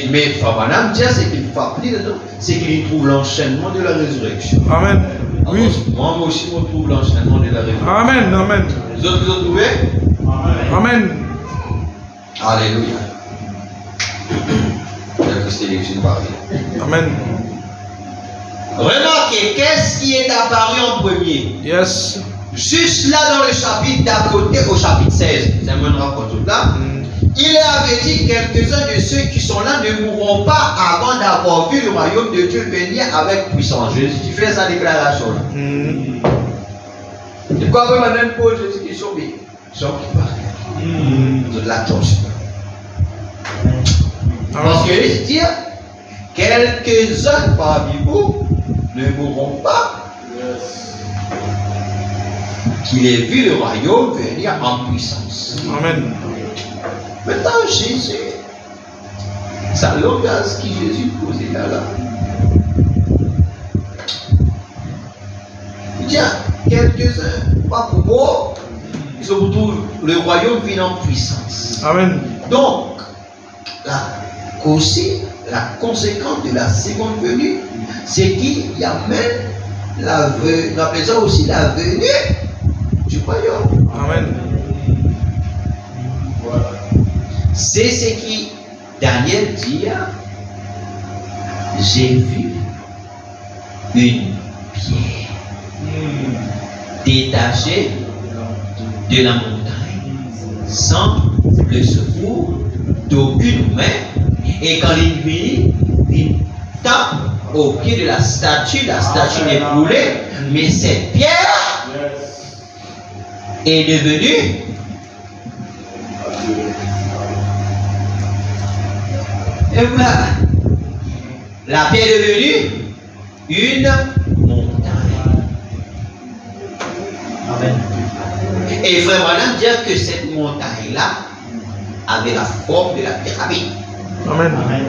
Mais Frère Branham dit, c'est qu'il faut appeler dedans, c'est qu'il trouve l'enchaînement de la résurrection. Amen. Oui. Moi aussi, je trouve l'enchaînement de la résurrection. Amen, amen. Les autres, vous trouvez? Amen. Alléluia. La Christ élection parlée. Amen. Remarquez, qu'est-ce qui est apparu en premier? Yes. Juste là dans le chapitre d'à côté, au chapitre 16, ça mènera pour tout là. Il avait dit quelques-uns de ceux qui sont là ne mourront pas avant d'avoir vu le royaume de Dieu venir avec puissance. Jésus qui fait sa déclaration là. Et quoi que maintenant pose Jésus qui sont bien. Jean qui parle de l'attention. Parce que il dit quelques-uns parmi vous ne mourront pas. Qu'il ait vu le royaume venir en puissance. Amen. Maintenant, Jésus, ça langage qui Jésus posait là. Il dit, quelques-uns, pas pour moi, ils se retrouvent, le royaume vient en puissance. Amen. Donc, aussi, la conséquence de la seconde venue, c'est qu'il y a même la présence aussi la venue du royaume. Amen. C'est ce qui Daniel dit. J'ai vu une pierre détachée de la montagne sans le secours d'aucune main, et quand il vit, il tape au pied de la statue n'est brûlée, mais cette pierre est devenue et voilà, la pierre est devenue une montagne. Amen. Et il frère Branham dire que cette montagne-là avait la forme de la pyramide. Amen. Amen.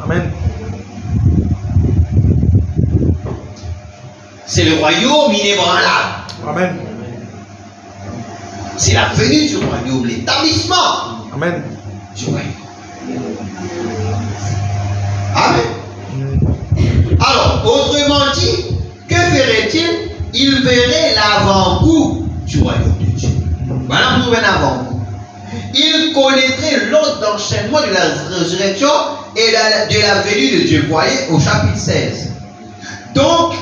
Amen. C'est le royaume inébranlable. Amen. C'est la venue du royaume, l'établissement Amen. du royaume. Amen. Alors, autrement dit, que ferait-il? Il verrait l'avant-goût du royaume de Dieu. Voilà pour un avant-goût. Il connaîtrait l'ordre d'enchaînement de la résurrection et de la venue de Dieu. Vous voyez au chapitre 16. Donc,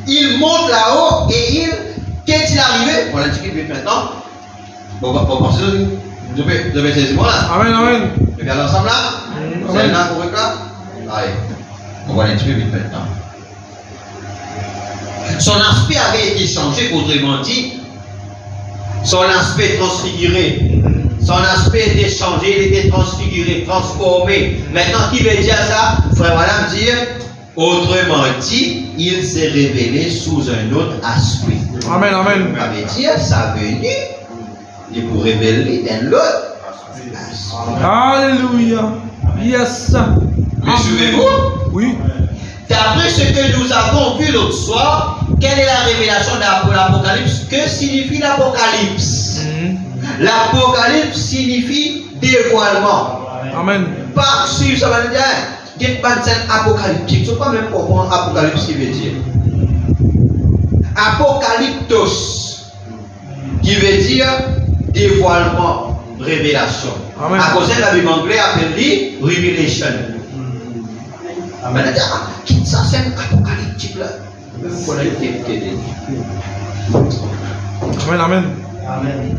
il monte là-haut et qu'est-il arrivé? On l'a dit qu'il maintenant. Bon, vous devez saisir moi là. Amen, amen. On regarde ensemble là. Vous êtes là pour là? Allez. On va aller un petit peu vite maintenant. Son aspect avait été changé, autrement dit, son aspect transfiguré. Son aspect était changé, il était transfiguré, transformé. Maintenant, qui veut dire ça? Frère Madame dire, autrement dit, il s'est révélé sous un autre aspect. Amen, amen. Ça veut dire, sa venue, il vous révéler d'un autre aspect. Alléluia. Yes. Mais suivez-vous? Oui. D'après ce que nous avons vu l'autre soir, quelle est la révélation de l'Apocalypse? Que signifie l'Apocalypse? L'Apocalypse signifie dévoilement. Amen. Pas suivre, ça va dire, il y a une scène apocalyptique. Il ne faut pas même comprendre Apocalypse qui veut dire. Apocalyptos, qui veut dire dévoilement, révélation. Amen. À cause de la Bible anglaise appelle Revelation. Amen. Quitte ça, c'est un apocalyptique là. Vous connaissez. Amen, amen. Amen.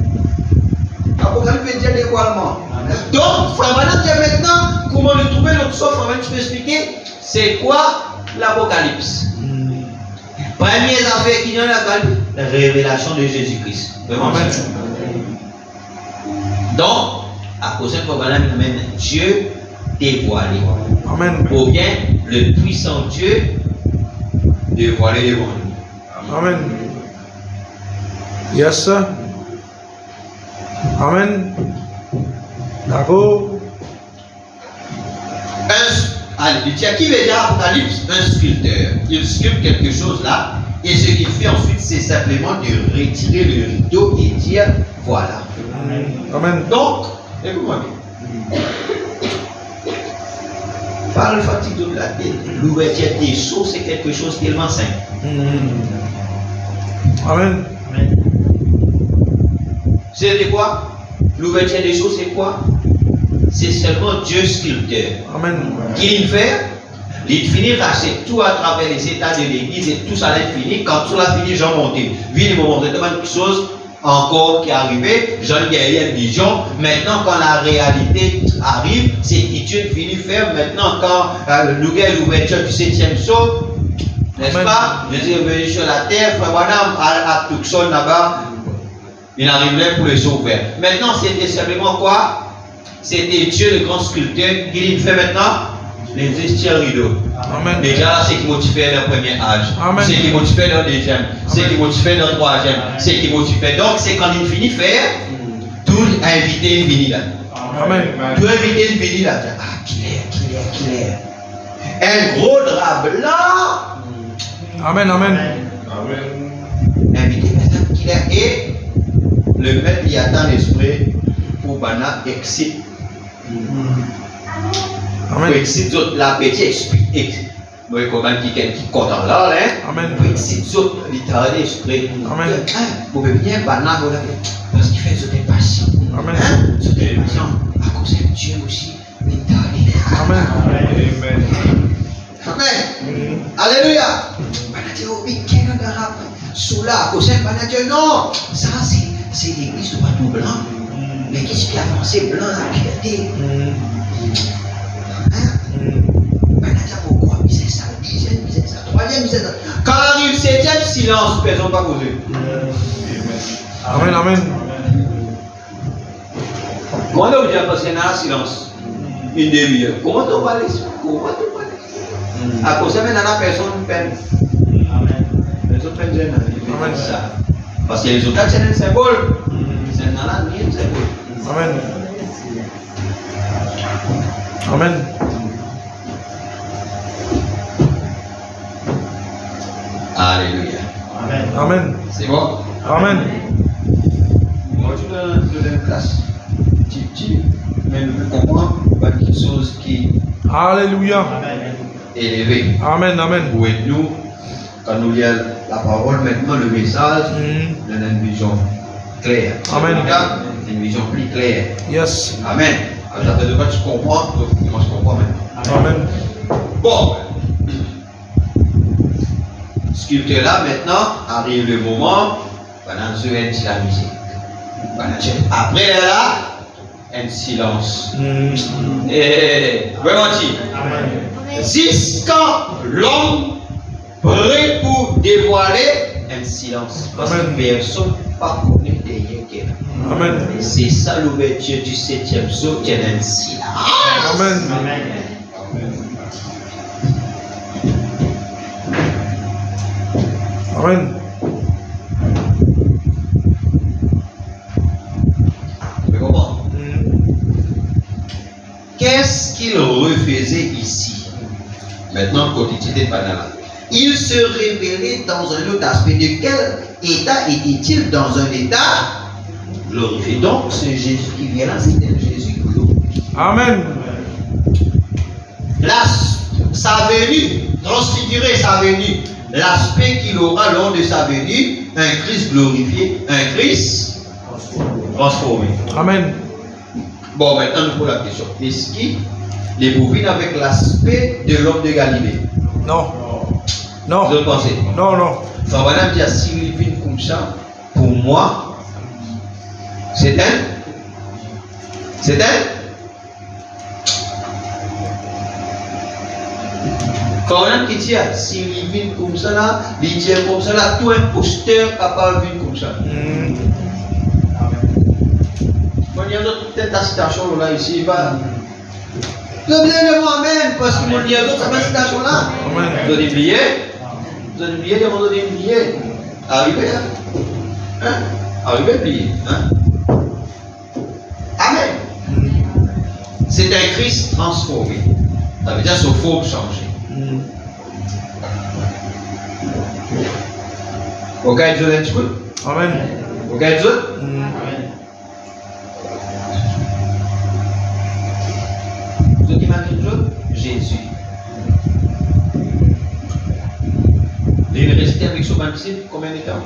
Apocalypse veut dire dévoilement. Donc, frère Madame, maintenant, comment le trouver l'autre soir, frère Madame, tu peux expliquer c'est quoi l'Apocalypse? Première affaire qui vient la révélation de Jésus-Christ. Amen. Donc, à cause de frère Madame, même Dieu dévoilé. Amen. Ou bien le puissant Dieu dévoilé devant nous. Amen. Yes, sir. Amen. D'accord. Allez, qui veut dire Apocalypse? Un sculpteur. Il sculpte quelque chose là, et ce qu'il fait ensuite, c'est simplement de retirer le rideau et dire voilà. Amen. Donc, écoute-moi bien. Par le fatigue de la tête, l'ouverture des choses, c'est quelque chose tellement simple. Amen. C'est quoi? L'ouverture des choses, c'est quoi? c'est seulement Dieu sculpteur. Amen. Qu'il fait, il finit racheter tout à travers les états de l'église et tout ça est fini. Quand tout a fini, Jean monté. Vu le moment de quelque chose encore qui est arrivé, Jean guérit une vision. Maintenant, quand la réalité arrive, c'est Dieu finit faire. Maintenant, quand nous avons l'ouverture du 7e saut, n'est-ce pas? Jésus est venu sur la terre, frère Madame, à Tucson là-bas, il arrivait pour le sauver. Maintenant, c'était simplement quoi? C'était Dieu le grand sculpteur qui fait maintenant les estiers rideaux. Déjà là, c'est qui motivait le premier âge. C'est qui motivait le deuxième. C'est qui motivait le troisième. C'est qui motivait. Donc, c'est quand il finit faire, tout invité il finit là. Amen. Tout invité il finit là. Ah, clair. Un gros drap blanc. Amen. Invité maintenant clair. Et le maître y attend l'esprit pour Bana excite. Pour excite la petite explique. Moi, comment qui content là, Amen. Pour excite littéralement l'esprit. Amen. Vous pouvez bien Bana parce qu'il fait des patients. Amen. Des patients à cause de Dieu aussi. Amen. Amen. Alléluia. Bana au week-end de rap. Sous là, à cause de Bana non. Ça c'est l'église de tout blanc. L'église qui a avancé blanc, la piété. Pourquoi c'est ça, dixième, c'est ça, troisième, c'est ça. Quand arrive septième, silence, personne ne va poser. Amen. Comment on dit passer dans le silence? Une demi-heure. Comment on va laisser? À cause de ça, personne ne peine. Personne ne peine. Amen. Parce que les autres, c'est un symbole. C'est un symbole. Amen. Alléluia. Amen. C'est bon? Amen. Moi, tu donnes une place. Petit, mais nous comprenons pas quelque chose qui Alléluia. est élevé. Amen. Pour être nous, quand nous lisons la parole, maintenant le message, nous avons une vision claire. Amen. Une vision plus claire. Yes. Amen. Alors, ça fait de quoi tu comprends, donc moi je comprends maintenant. Amen. Bon. Sculpteur là, maintenant, arrive le moment, pendant ce temps, la musique. Après là, un silence. Et vraiment dit, jusqu'à l'homme prêt pour dévoiler un silence. Parce que personne ne pas connaît derrière quelqu'un. Amen. C'est ça l'ouverture du 7e saut qui est un silence. Amen. Amen. Vous comprenez? Qu'est-ce qu'il refaisait ici? Maintenant, côté de Banana. Il se révélait dans un autre aspect. De quel état était-il dans un état glorifié? Donc, ce Jésus qui vient là, c'était un Jésus glorifié. Amen. Là, sa venue, transfigurer sa venue, l'aspect qu'il aura lors de sa venue, un Christ glorifié, un Christ transformé. Amen. Bon, maintenant, nous posons la question. Est-ce qu'il est bovine avec l'aspect de l'homme de Galilée? Non. Non. Vous pensez? Non. Enfin, voilà, dire si il vient comme ça, pour moi, c'est un. Quand on qui dit, si il vient comme ça là, il tient comme ça là, tout imposteur capable de venir comme ça. Quand il y a peut-être la citation là ici, il va. Je viens de moi-même parce que mon diable, ça cette citation là. Vous avez oublié? Vous avez oublié, vous avez oublié. Arrivez, hein? Arrivez, oublié. Hein? Amen. C'est un Christ transformé. Ça veut dire son forme changée. Ok, Dieu l'a dit. Amen. Ok, Dieu? Vous qui m'a dit Jésus. Il est resté avec son baptême combien de temps?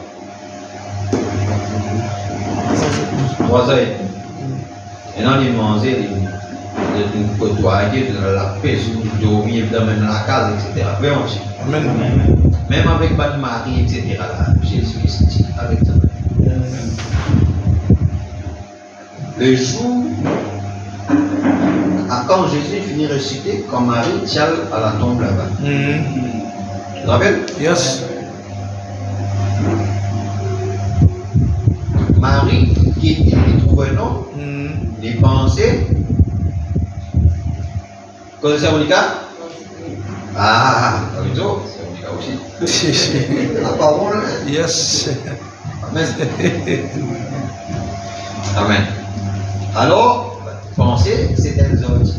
3 ans. Et non, il mangeait. de nous côtoyer, de la paix, de dormir dans la case, etc. Vraiment, Amen. même avec votre mari, etc. Là, Jésus-Christ, avec ça. Le jour, quand Jésus finit de réciter, quand Marie tient à la tombe là-bas. Tu te rappelles? Yes. Marie, qui trouve un nom, les pensées. Connaissez Monica? Ah, c'est Monica aussi. La parole. Yes. Amen. Amen. Alors, penser, c'est elles autres.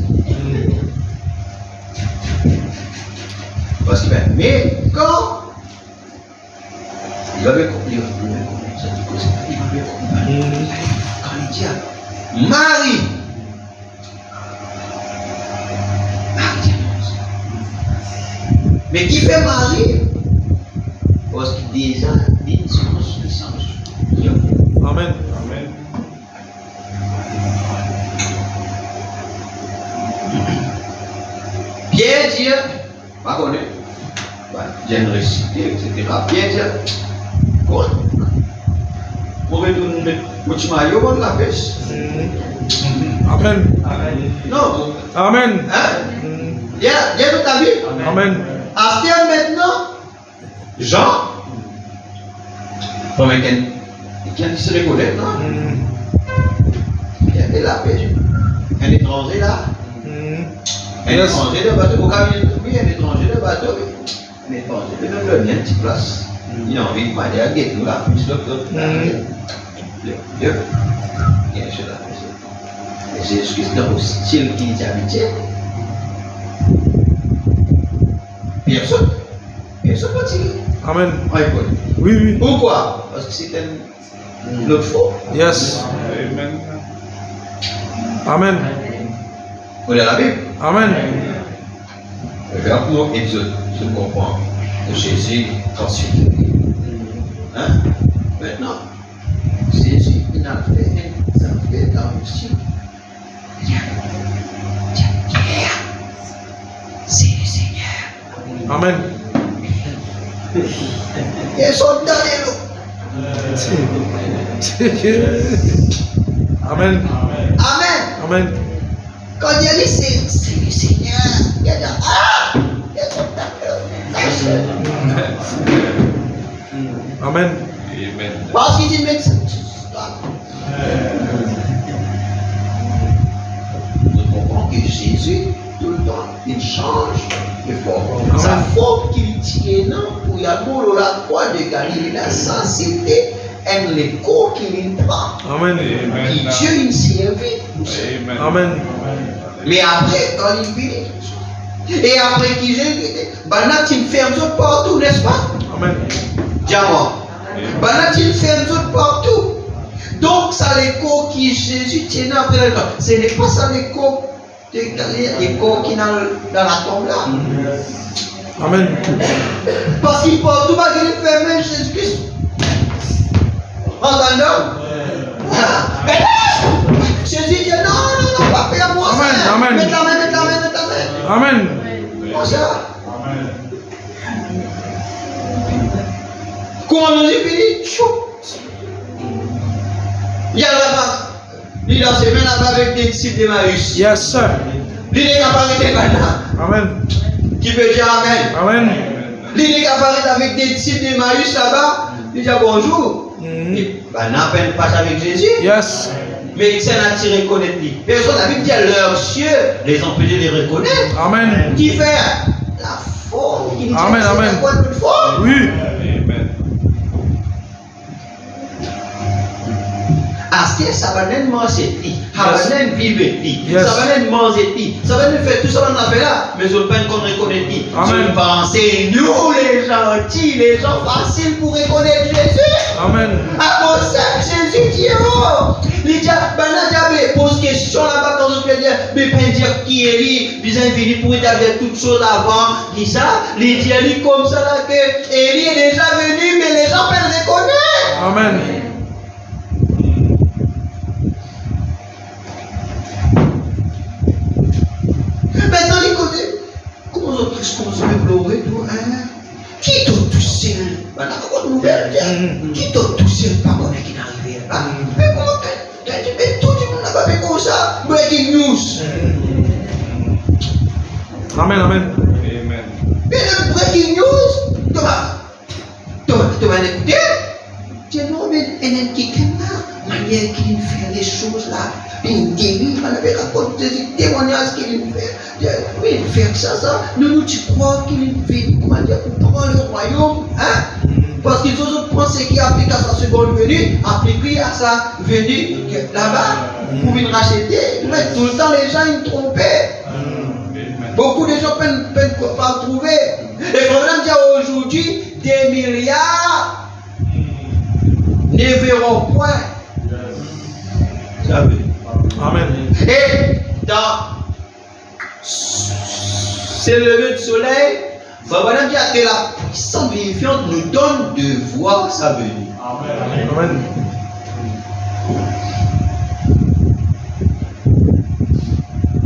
Parce que, mais quand il avait compris, quand il dit à Marie, mais qui fait Marie? Parce qu'il déjà dit son puissance. Amen. Amen. Bien dire, pas connaître, bien réciter, etc. Bien dire, quoi? Pour tu m'as eu la pêche. Amen. Non. Amen. Hein? Bien tout ta vie. Amen. Après maintenant, Jean, comme quelqu'un qui se reconnaît, non? Il y a de la pêche. Un étranger là. Un étranger de bateau, au cas où il y a un étranger de bateau, un étranger de même donner une petite place. Il a envie de m'aider à guetter là, plus l'autre. Bien sûr, là. Jésus-Christ dans le style qui est habitué. Personne pas tiré. Amen. Oui. Oui. Pourquoi? Parce que c'est un autre faux. Yes. Amen. Amen. Vous avez la Bible? Amen. Regarde pour Exode, je comprends. Jésus transfiguré. Hein? Maintenant, Jésus, il a fait dans le ciel. C'est le Seigneur. Amen. Et son dernier l'eau. Amen. Amen. Amen. Quand il dit c'est le Seigneur, il y a Amen. Amen. parce qu'il dit mais vous comprenez que Jésus, tout le temps, il change de forme. Sa forme qu'il tient pour y aller la croix de Galilée, là, ça c'était un écho qu'il prend. Amen. Qui Dieu il servi. Amen. Amen. Mais après, quand il finit, et après qu'il Jésus, maintenant il ferme tout partout, n'est-ce pas? Amen. Dis-moi. Maintenant il ferme tout partout. Donc, ça l'écho qui Jésus tient après le temps. Ce n'est pas ça l'écho qui est dans la tombe là. Amen. Parce qu'il porte tout le monde fermé Jésus-Christ. Entendons? Mais là, Jésus dit non, pas faire moi. Amen. Mets ta main. Amen. Comment ça? Quand Jésus finit, chou. Il y a là-bas, il a semaine là-bas avec des disciples de Maïs. Yes, sir. Il est capable de maintenant. Amen. Qui peut dire Amen? Amen. Il est capable avec des disciples de Maïs là-bas. Il dit bonjour. Et maintenant, peine passe avec Jésus. Yes. Mais c'est un attiré reconnaître lui. Personne n'a vu dire leurs cieux les empêcher de les reconnaître. Amen. Qui fait la forme qui dit Amen, amen. c'est quoi de forme? Oui. Amen. Aske ça va nous manger ti, ça va nous vivre ti, Yes. ça va nous manger ti, ça va nous faire tout ça qu'on a fait là, mais je ne peux pas reconnaître ti. Amen. Je pense nous les gentils, les gens faciles pour reconnaître Jésus. Amen. À cause ça, Jésus dit oh, il dit ben là pose question là-bas quand on peut dire, mais pas dire qui est lui, ils ont venu pour établir toutes choses avant, qui ça, il dit comme ça là que Élie est déjà venu, mais les gens peuvent reconnaître. Amen. commence à pleurer, tout, hein? Qui t'a touché? Ben, la nouvelle, qui t'a touché? Pas qu'on est qui n'arrive pas. Mais comment tout le monde n'a pas fait comme ça? Breaking news. Amen, amen. Mais le breaking news, tu vas l'écouter? Tu non, mais il y a quelqu'un là, manière qu'il fait les choses là, il guérit, on avait raconté des témoignages qu'il fait. Il fait ça, nous tu crois qu'il fait, comment dire, pour prendre le royaume, hein? Parce qu'ils ont pensé qu'il applique à sa seconde venue, appliquer à sa venue là-bas, pour venir racheter. Mais tout le temps, les gens ils trompaient. Beaucoup de gens peuvent pas le trouver. Et le problème, c'est aujourd'hui, des milliards ne verront point. Amen. Et dans ce lever du soleil, Fabana dit que la puissance vivifiante nous donne de voir sa venue. Amen.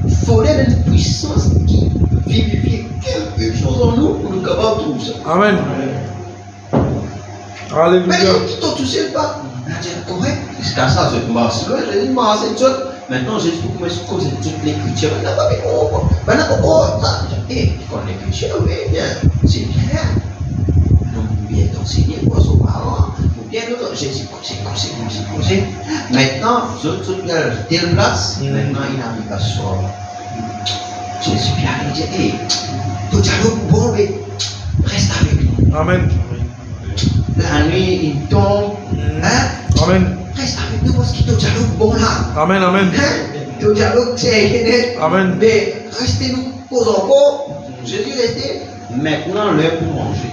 Il faudrait une puissance qui vivifie quelque chose en nous pour nous capables de trouver ça. Amen. Mais Alléluia. qui t'ont touché pas? C'est correct. Jusqu'à ça, je marche. J'ai dit, moi, c'est tout. Maintenant, j'ai dit, comment est-ce que c'est toute l'écriture? On n'a pas fait quoi? On n'a pas quoi? Et quand l'écriture, oui, bien, c'est bien. Donc, bien d'enseigner aux parents. Ou bien, Jésus, c'est. Maintenant, je regarde telle place, maintenant, il n'arrive pas à soi. Jésus vient et dit, hé, tout à l'heure, bon, mais reste avec nous. Amen. La nuit, il tombe. Hein? Amen. Reste avec nous parce qu'il te dialogue bon là. Amen, amen. Hein? Le dialogue, c'est Amen. mais restez nous cause encore. Jésus restait. Maintenant, l'heure pour manger.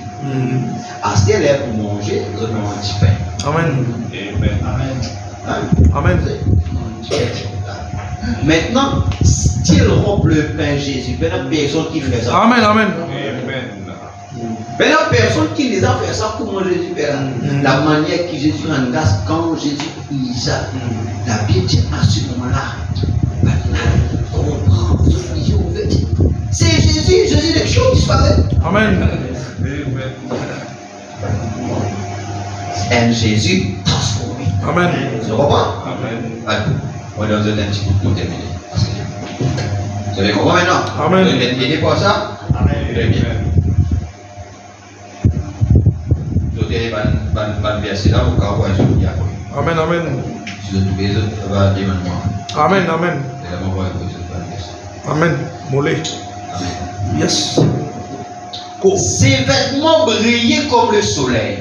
À cette l'heure pour manger, nous avons un petit pain. Amen. Hein? Amen. Maintenant, s'il rompt le pain Jésus, il y a personne qui fait ça. Amen, amen. Mais il y a personne qui les a fait ça, comment Jésus fait là. La manière que Jésus rend grâce quand Jésus dit ça. La Bible dit à ce moment-là, comprend, les yeux ouverts. C'est Jésus, les choses disparaissent. Amen. Un Jésus transformé. Amen. Tu comprends? Allez, on va donner un petit coup pour terminer. Vous avez compris maintenant? Amen. Vous avez aidé pour ça? Très bien. Ban verset là au cas où je vous dis après. Amen, amen. Si vous trouvez ça va dire maintenant. Amen, amen. Et là, on va vous dire. Amen. Mollet. Amen. Yes. Ses vêtements brillaient comme le soleil.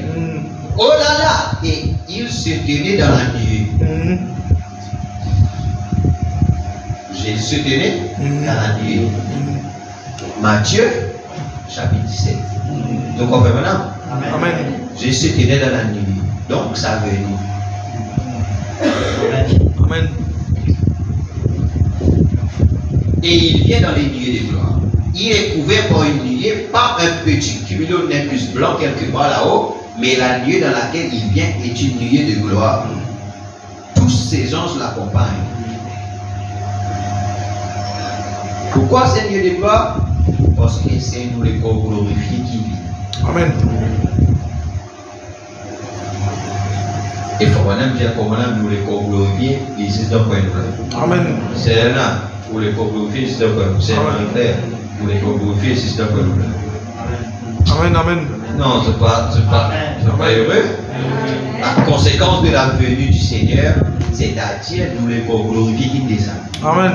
Oh là là! Et il se tenait dans la nuit. Jésus se tenait dans la nuit. Matthieu, chapitre 17. Donc on fait maintenant. Amen. Jésus se tenait dans la nuit. Donc ça veut dire. Amen. Et il vient dans les nuées de gloire. Il est couvert par une nuée, pas un petit cumulonimbus blanc quelque part là-haut, mais la nuée dans laquelle il vient est une nuée de gloire. Tous ces anges l'accompagnent. Pourquoi c'est une nuée de gloire? Parce que c'est nous les corps glorifiés qui vivent. Amen. Il faut même dire comment nous les corps glorifiés, ils existent dans quoi nous. Amen. C'est là, pour les corps glorifiés, ils existent dans quoi nous. C'est un frère, pour les corps glorifiés, ils existent dans quoi nous. Amen, amen. Non, c'est pas heureux. La conséquence de la venue du Seigneur, c'est-à-dire nous les corps glorifiés qui descendent. Amen.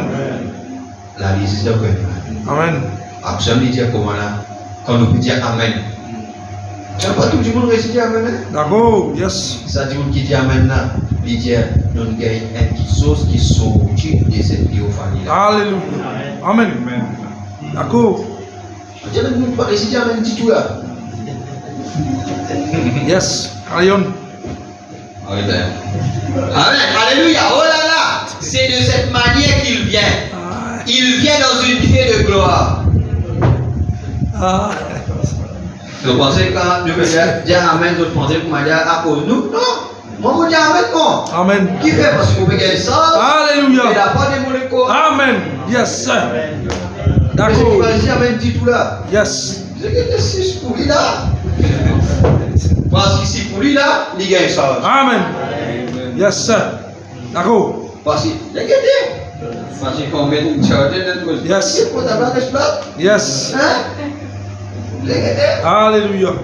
La existe dans quoi nous. Amen. Absolument dire comment là, quand nous pouvons dire Amen. Tu n'as pas tout le monde réciter Amen? D'accord, yes. Ça dit qui dit Amen là, il dit nous avons une petite chose qui sort de cette théophanie là. Alléluia. Amen. D'accord. Tu n'as pas réciter Amen du tout là. Yes. Carillon. Amen. Alléluia. Oh là là. C'est de cette manière qu'il vient. Il vient dans une nuée de gloire. Vous pensez que quand je vais dire Amen, vous pensez que je vais dire à cause nous? Non. Moi, je dis Amen, non. Amen. Qui fait parce que vous pouvez gagner ça? Alléluia. Il n'a pas de molécules. Amen. Yes, sir. D'accord. Vas-y, amène dit tout là. Yes. J'ai gagné 6 pour lui là. Parce que 6 pour lui là, il gagne ça. Amen. Yes, sir. D'accord. Parce que j'ai gagné. Parce que quand on met une charge, Yes. c'est pour t'avoir des plats. Yes. Hein? J'ai gagné. Alléluia.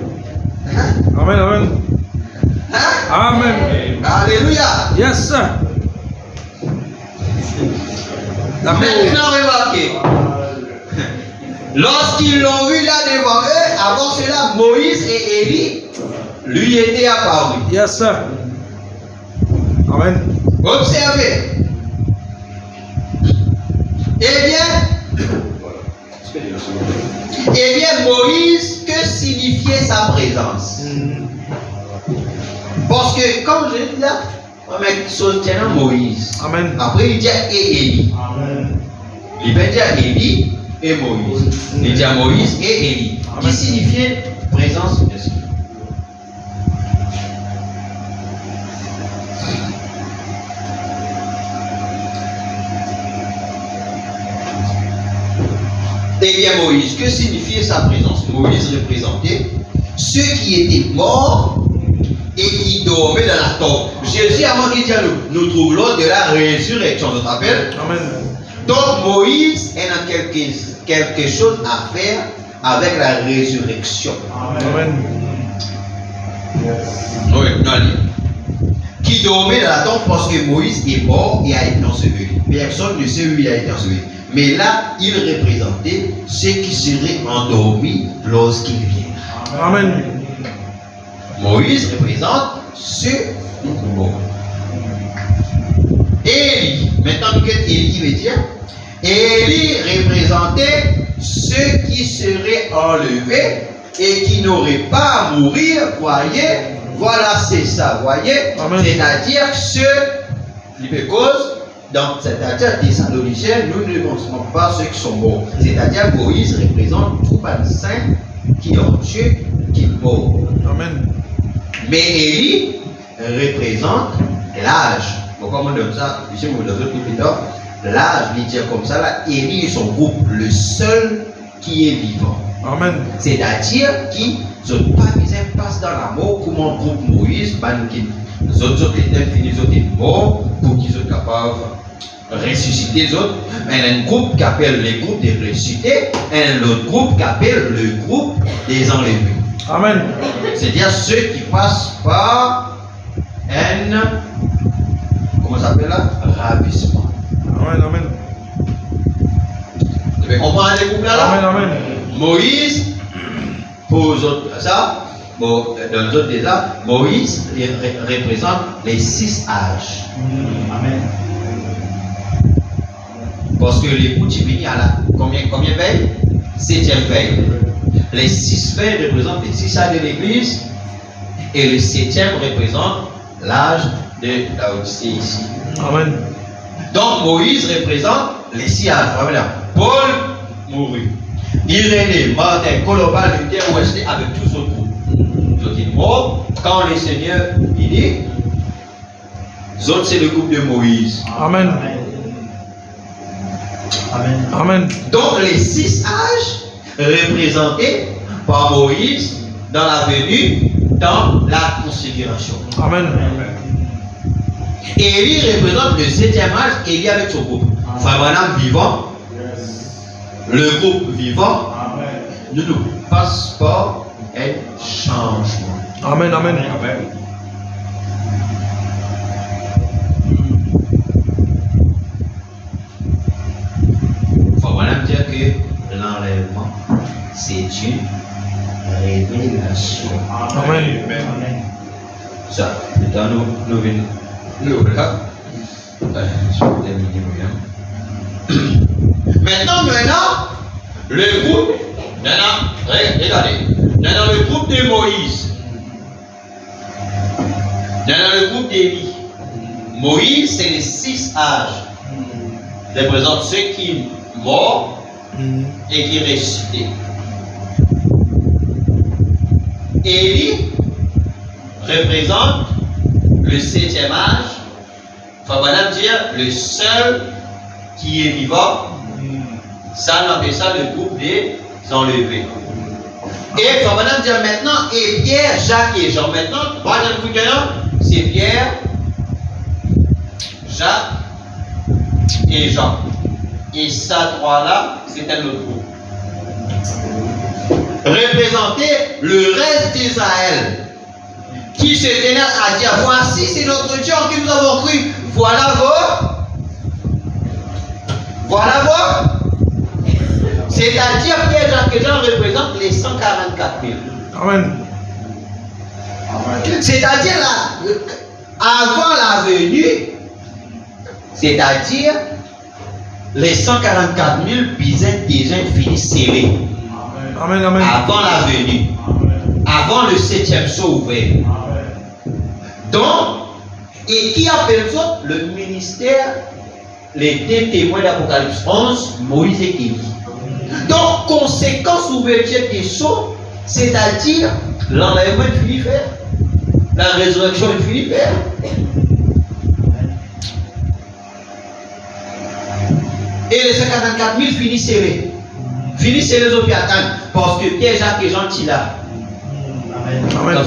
Amen, amen. Hein? Amen. Alléluia. Yes, sir. D'accord. Maintenant, remarquez. Lorsqu'ils l'ont vu là devant eux, avant cela, Moïse et Élie lui étaient apparus. Yes, sir. Amen. Observez. Eh bien, Moïse, que signifiait sa présence? Parce que, comme je dis là, on met soutient Moïse. Amen. Après, il dit et Élie. Il va dire Élie et Moïse. Il dit Moïse et Élie. Qui signifiait présence de Dieu. Eh bien, Moïse, que signifiait sa présence? Moïse représentait ceux qui étaient morts et qui dormaient dans la tombe. Jésus, avant qu'il dise nous trouvons de la résurrection, tu te rappelles? Amen. Donc, Moïse est dans quelque chose à faire avec la résurrection. Amen. Oui, non, qui dormait dans la tombe parce que Moïse est mort et a été enseveli. Personne ne sait où il a été enseveli. Mais là, il représentait ceux qui seraient endormis lorsqu'il vient. Amen. Moïse représente ceux qui sont morts. Élie, maintenant, qu'est-ce qu'Élie veut dire? Élie représentait ceux qui seraient enlevés et qui n'auraient pas à mourir, voyez. Voilà, c'est ça, voyez. C'est-à-dire ceux, c'est-à-dire Thessaloniciens, nous ne pensons pas ceux qui sont morts. C'est-à-dire Moïse représente tout les saints qui ont tué, qui sont morts. Amen. Mais Élie représente l'âge. Pourquoi on donne ça? Je vous donne plus tard. L'âge, il dit comme ça, là, Élie et son groupe, le seul qui est vivant. Amen. C'est-à-dire qui ne pas passe dans la mort comme un groupe Moïse, les autres étaient finis, les autres étaient morts pour qu'ils soient capables de ressusciter les autres. Il y a un groupe qui appelle le groupe des ressuscités et un autre groupe qui appelle le groupe des enlevés. Amen. C'est-à-dire ceux qui passent par un, comment ça s'appelle là? Ravissement. Amen, amen. Vous devez comprendre les groupes là? Amen, amen. Moïse, pour eux autres, ça, bon, dans les autres déjà, Moïse représente les 6 âges. Amen. Parce que les bouts finissent à la combien veille? 7e veille. Les 6 veilles représentent les 6 âges de l'église et le 7e représente l'âge de la Odyssée ici. Amen. Donc Moïse représente les 6 âges. Paul mourut. Irénée, Martin, Colobal, Luther, Wesley avec tous autres groupes. Ils sont morts. Quand le Seigneur dit, les autres c'est le groupe de Moïse. Amen. Amen. Amen. Donc les 6 âges représentés par Moïse dans la venue, dans la considération. Amen. Et Élie représente le 7e âge, Élie avec son groupe. Fabrana vivant, le groupe vivant, ne nous passe pas un changement. Amen, amen. Fabrana dire que l'enlèvement, c'est une révélation. Amen. Ça, maintenant nous venons. Là, je vais terminer maintenant, le groupe, regardez, dans le groupe de Moïse, dans le groupe d'Élie, Moïse, c'est les 6 âges, représente ceux qui sont morts et qui ressuscités. Élie représente le 7e âge, il faut dire le seul qui est vivant, Ça, on appelle ça le groupe des enlevés. Et comme madame dit maintenant, et Pierre, Jacques et Jean. Maintenant, troisième coup de cœur, c'est Pierre, Jacques et Jean. Et ça, trois-là, c'est un autre groupe. Représenter le reste d'Israël qui se tenait à dire, voici c'est notre Dieu en qui nous avons cru, voilà vos, c'est-à-dire Pierre, Jacques et Jean représentent les 144 000. Amen. C'est-à-dire là, avant la venue, c'est-à-dire les 144 000 bisaient déjà finis serrés. Amen, amen. Avant la venue, avant le 7e sceau ouvert. Donc, et qui appelle ça le ministère, les deux témoins d'Apocalypse 11, Moïse et Élie. Donc, conséquence ouverture des sceaux, c'est-à-dire l'enlèvement de Philippe, la résurrection de Philippe. Et les 144 000 finissent serrés. Finissent serrés au Piatan. Parce que Pierre, Jacques et Jean sont là. Amen.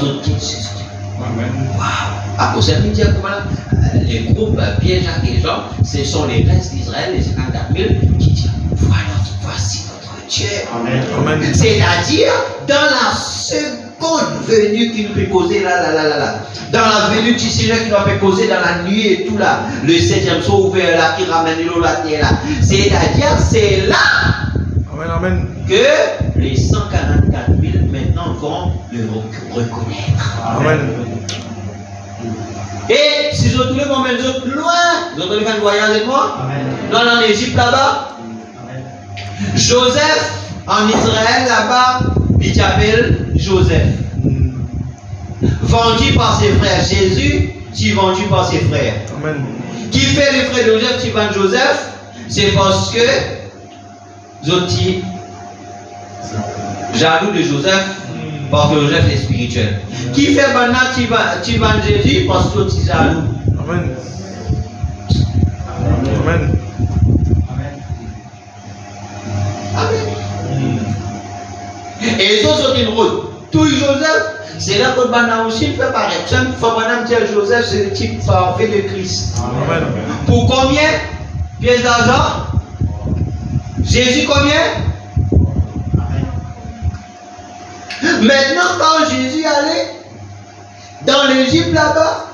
Waouh! À cause de dire comment les groupes Pierre, Jacques et Jean, ce sont les restes d'Israël, les 54 000, qui disent voilà, voici notre Dieu. Amen. C'est-à-dire, dans la seconde venue qui nous fait causer là. Dans la venue du Seigneur qui nous fait causer dans la nuit et tout là. Le 7e sceau ouvert là, qui ramène l'eau la terre là. C'est-à-dire, c'est là. Amen, amen. Que les 144 000 maintenant vont le reconnaître. Amen. Et si je trouve comme les autres loin, vous avez fait un voyage avec moi? Non, en Égypte là-bas. Joseph, en Israël là-bas, il s'appelle Joseph. Vendu par ses frères. Jésus, tu vendu par ses frères. Amen. Qui fait les frères de Joseph, tu vends Joseph? C'est parce que Zoti, jaloux de Joseph, parce que Joseph est spirituel. Qui fait maintenant tu vends Jésus parce que tu es jaloux. Amen. Amen. Amen. Et ça, c'est une route. Tout Joseph, c'est là que Bana aussi fait paraître. Chaque fois que dire Joseph, c'est le type parfait de Christ. Amen. Pour combien? Pièces d'argent? Jésus combien? Maintenant, quand Jésus allait dans l'Égypte là-bas,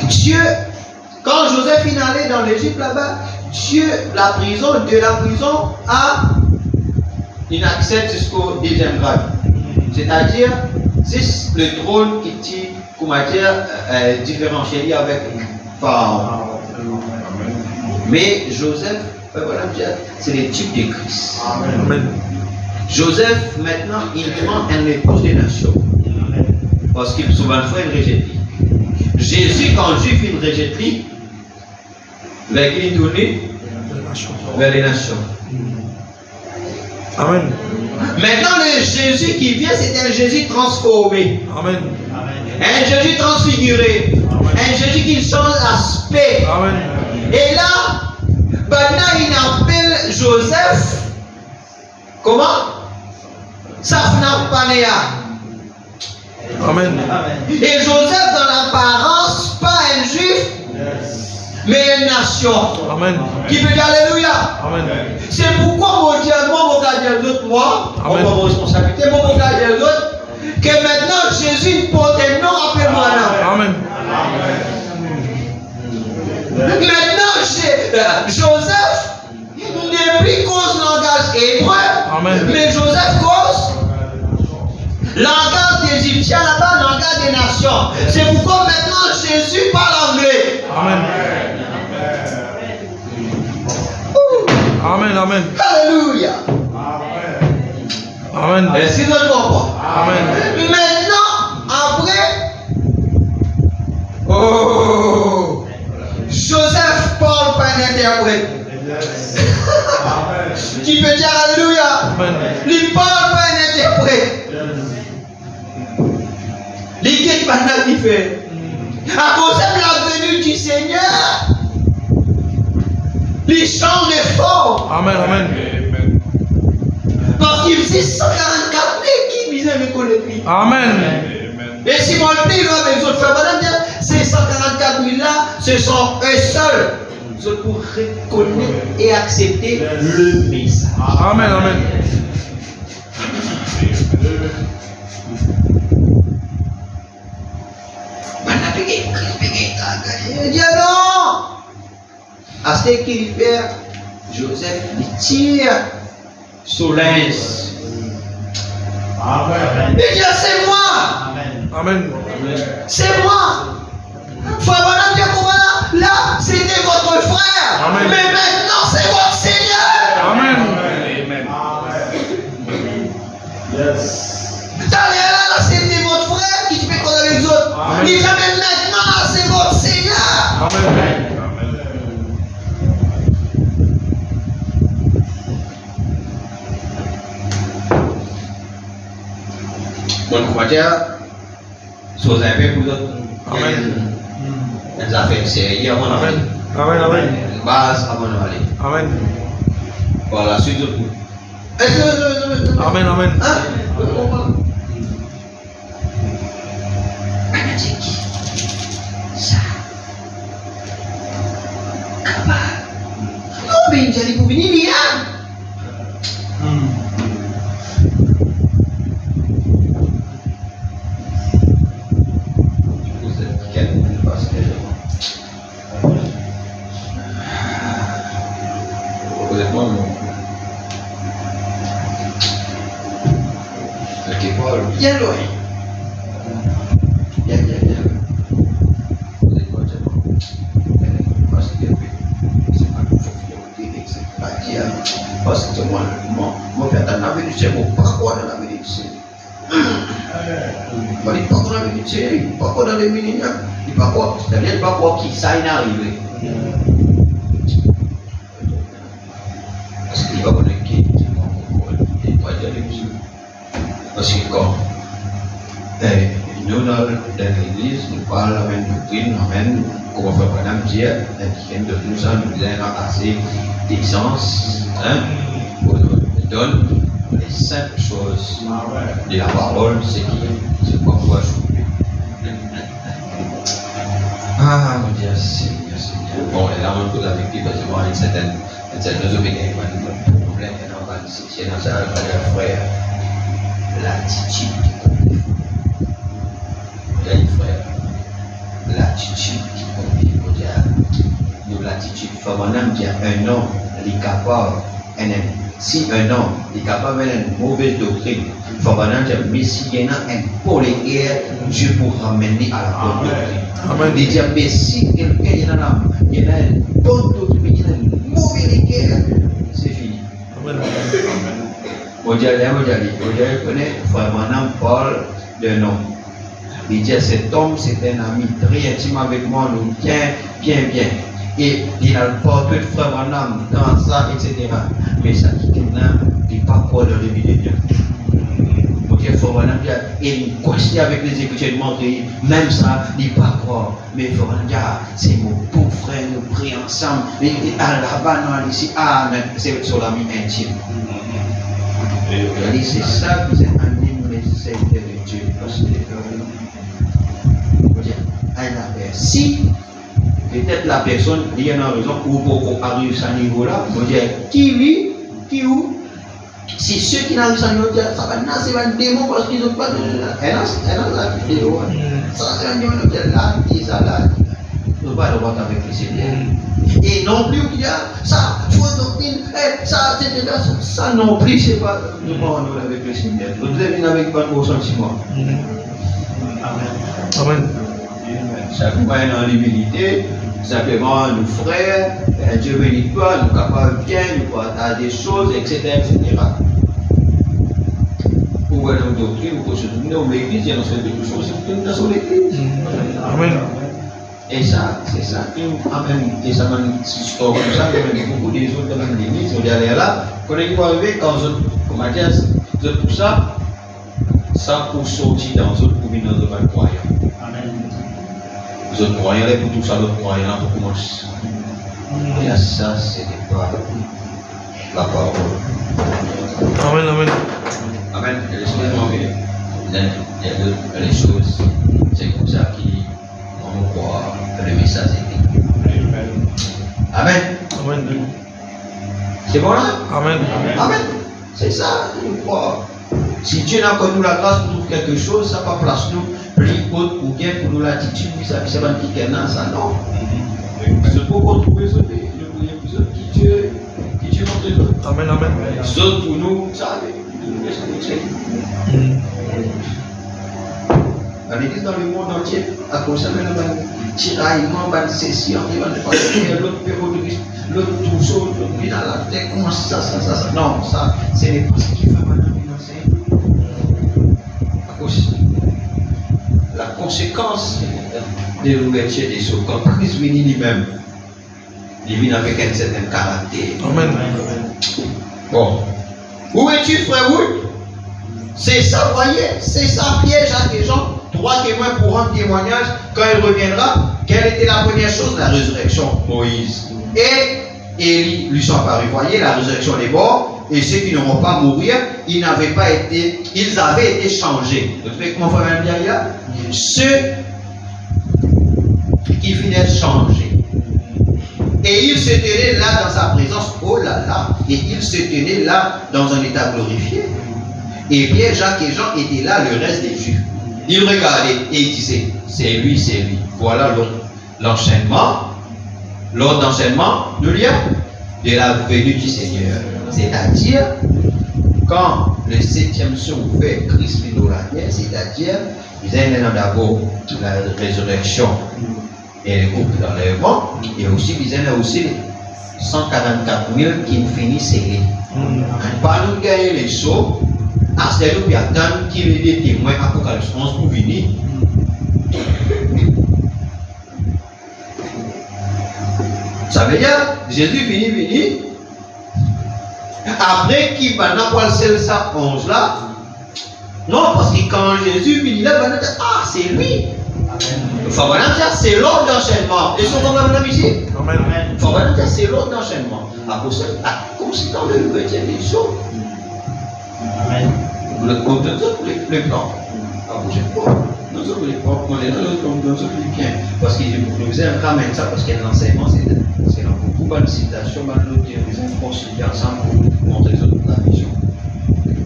Dieu, quand Joseph est allé dans l'Égypte là-bas, Dieu, de la prison il accède jusqu'au 2e grade. C'est-à-dire, c'est le trône qui dit, comment dire, différencié avec Pharaon. Mais Joseph, c'est le type de Christ. Amen. Joseph, maintenant, il prend un épouse des nations. Parce qu'il souvent fait une rejetterie. Jésus, quand Juif fait une rejetterie, vers qui il tourne? Vers les nations. Amen. Maintenant, le Jésus qui vient, c'est un Jésus transformé. Amen. Un Jésus transfiguré. Un Jésus qui change d'aspect. Amen. Et là, maintenant, il appelle Joseph. Comment? Safna Panea. Amen. Et Joseph, dans l'apparence, pas un juif, mais une nation. Amen. Qui peut dire Alléluia. Amen. C'est pourquoi mon Dieu, mon gardien des autres, moi, on Amen. prend vos responsabilités, mon gardien des autres, que maintenant Jésus porte un nom, appelle-moi là. Amen. Maintenant, Joseph n'est plus cause langage hébreu, Amen. mais Joseph cause langage des Égyptiens là-bas, langage des nations. C'est pourquoi maintenant Jésus parle anglais. Amen. Amen. Amen. Alléluia. Amen. Est-ce que vous comprenez? Amen. Maintenant, après, oh, Joseph parle par un interprète. Qui peut dire Alléluia. Amen. Il parle par un interprète. L'équipe maintenant qui fait. À cause de la venue du Seigneur, les chants de fort. Amen, amen. Parce qu'il faisait 144 qui visaient me connaître. Amen. Et si mon père avec les autres frères, madame, ces 144 000 là, ce sont eux seuls pour reconnaître et accepter le message. Amen, amen. Il dit non. À ce qu'il fait, Joseph il tire Solens. Amen. Il dit c'est moi. Amen. C'est moi. Frère Branham dit comment là, c'était votre frère. Amen. Mais maintenant c'est votre Seigneur. Amen. Yes. Là, c'était votre frère qui fait qu'on avec les autres. Amen. Il dit mais maintenant là, c'est votre Seigneur. Amen. Bon, comment dire, si vous avez pour d'autres, Amen. elles ont fait sérieux avant d'aller. Amen. Amen. Une base avant d'aller. Amen. Par la suite, Amen. Amen. Non, mais il dit pour venir, il y a. Bien loin. Bien. Vous êtes quoi, parce que c'est pas une fausse, c'est pas dire. Parce que moi, mon père dans la vérité, mon pas quoi dans la vérité. Il pas quoi dans la vérité, il pas quoi dans les minutes, il pas quoi, c'est-à-dire pas quoi qui ça est arrivé. Parce qu'il va connaître qui il doit dire les choses. Parce que quand nous, dans l'église, nous parlons de la même doctrine, amen, comme Frère Branham dit, de tout ça, nous avons assez d'essence, pour nous donner les simples choses de la parole, c'est pourquoi je ah, mon Dieu, Seigneur. Bon, et là, on peut avec lui, parce que moi, une certaine raison, il y a un problème, c'est dans ça, frère, l'attitude. Frère, l'attitude qui convient au diable. Nous, l'attitude, Famanam dit un homme est capable, si un homme est capable d'une mauvaise doctrine, Famanam dit, mais s'il y a un poléguerre, Dieu pourra ramener à la bonne doctrine. Amen. Il dit, mais si quelqu'un il y a une bonne doctrine, mais il y a une mauvaise guerre, c'est fini. Amen. Mon Dieu connaît, Famanam parle d'un homme. Il dit, cet homme, c'est un ami très intime avec moi, nous bien. Et il a porté de frère Branham dans ça, etc. Mais ça qui est là, il n'est pas quoi de réviser bien. Mon Dieu, frère Branham, il question avec les écritures de montrer, même ça, il n'est pas quoi. Mais frère Branham, c'est mon bon frère, nous prions ensemble. Et là-bas, nous ici, c'est son ami intime. Il dit, c'est ça qui anime les serviteurs de Dieu. Parce que si peut-être la personne il y a une raison pour arriver à ce niveau-là, on dit qui lui, qui où, si ceux qui n'arrivent à ce niveau-là, ça va nasser un démon parce qu'ils n'ont pas de ça c'est un démon là, qui ça là, ne pas le voir avec les Seigneurs. Et non plus qu'il y a ça, fausse doctrine, ça, ça non plus, c'est pas nous parlons avec le Seigneur. Vous devez avec pas de vos sentiments. Amen. Chacun est dans l'humilité, simplement nous frères, Dieu bénit toi, nous capables bien, nous partager des choses, etc. Pour voir nos doctrines, pour se tourner dans l'église, il y a des choses dans l'église. Amen. Et ça, c'est ça qui amène, et ça mène une histoire comme ça, il y a beaucoup des autres dans l'église, on dit aller là, quand ils vont arriver, quand comment dire, tout ça, ça pour sortir dans autres pour venir dans le croyant. Les autres croyants, pour tout ça, l'autre croyant, pour commencer. Et ça, c'est pas. la parole. Amen, amen. Amen. Il y a des choses, c'est comme ça qu'on croit que le message est dit. Amen. Amen. C'est bon là? Amen. Amen. C'est ça, je crois. Si Dieu n'a connu la grâce pour trouver quelque chose, ça ne place nous plus haute ou bien pour nous l'attitude, ça ne va pas dire ça, non. C'est pour qu'on trouve ce qui Dieu montre. Amen, amen. Les autres pour nous, ça, dans l'église, dans le monde entier, à cause de le tiraillement, la session, l'autre terroriste, l'autre trousseau, l'autre dans la tête, comment ça. Non, ça, ce n'est pas ce qu'il fait maintenant. À cause la conséquence de l'ouverture des eaux, quand Christ vient lui-même, il vient avec un certain caractère. Amen. Bon. Où es-tu, frère Wood? C'est ça, voyez, c'est ça, Pierre, Jacques et Jean, 3 témoins pour rendre témoignage quand il reviendra. Quelle était la première chose? La résurrection, Moïse. Et Élie lui sont apparus. Voyez, la résurrection des morts, et ceux qui n'auront pas mourir, ils avaient été changés. Vous savez comment on va dire là? Ceux qui venaient changer. Et il se tenait là dans sa présence, oh là là, et il se tenait là dans un état glorifié. Et Pierre, Jacques et Jean étaient là, le reste des Juifs. Ils regardaient et ils disaient, c'est lui, c'est lui. Voilà l'enchaînement, l'ordre d'enchaînement de de la venue du Seigneur. C'est-à-dire, quand le 7e jour fait Christ nous la terre, c'est-à-dire, ils ont d'abord la résurrection et le groupe d'enlèvement, et aussi ils ont aussi les 144 000 qui finissent scellés. Pas nous gagner les sauts, à ce nous attendre qu'il ait des témoins Apocalypse 11 pour venir. Ça veut dire, Jésus finit. Après qu'il va n'avoir celle ça 11 là, non, parce que quand Jésus finit là, il va dire, ah, c'est lui. Il faut vraiment dire, c'est l'ordre d'enchaînement. Et ce qu'on va vous ici. Il faut vraiment dire, c'est l'ordre d'enchaînement. À cause de la conséquence de l'ouverture des choses. Le plan. Nous autres, les plans, on est dans ce plus bien. Parce que nous avons ramène ça, parce que l'enseignement, c'est dans beaucoup de citations, nous avons consulté ensemble pour montrer les autres la vision.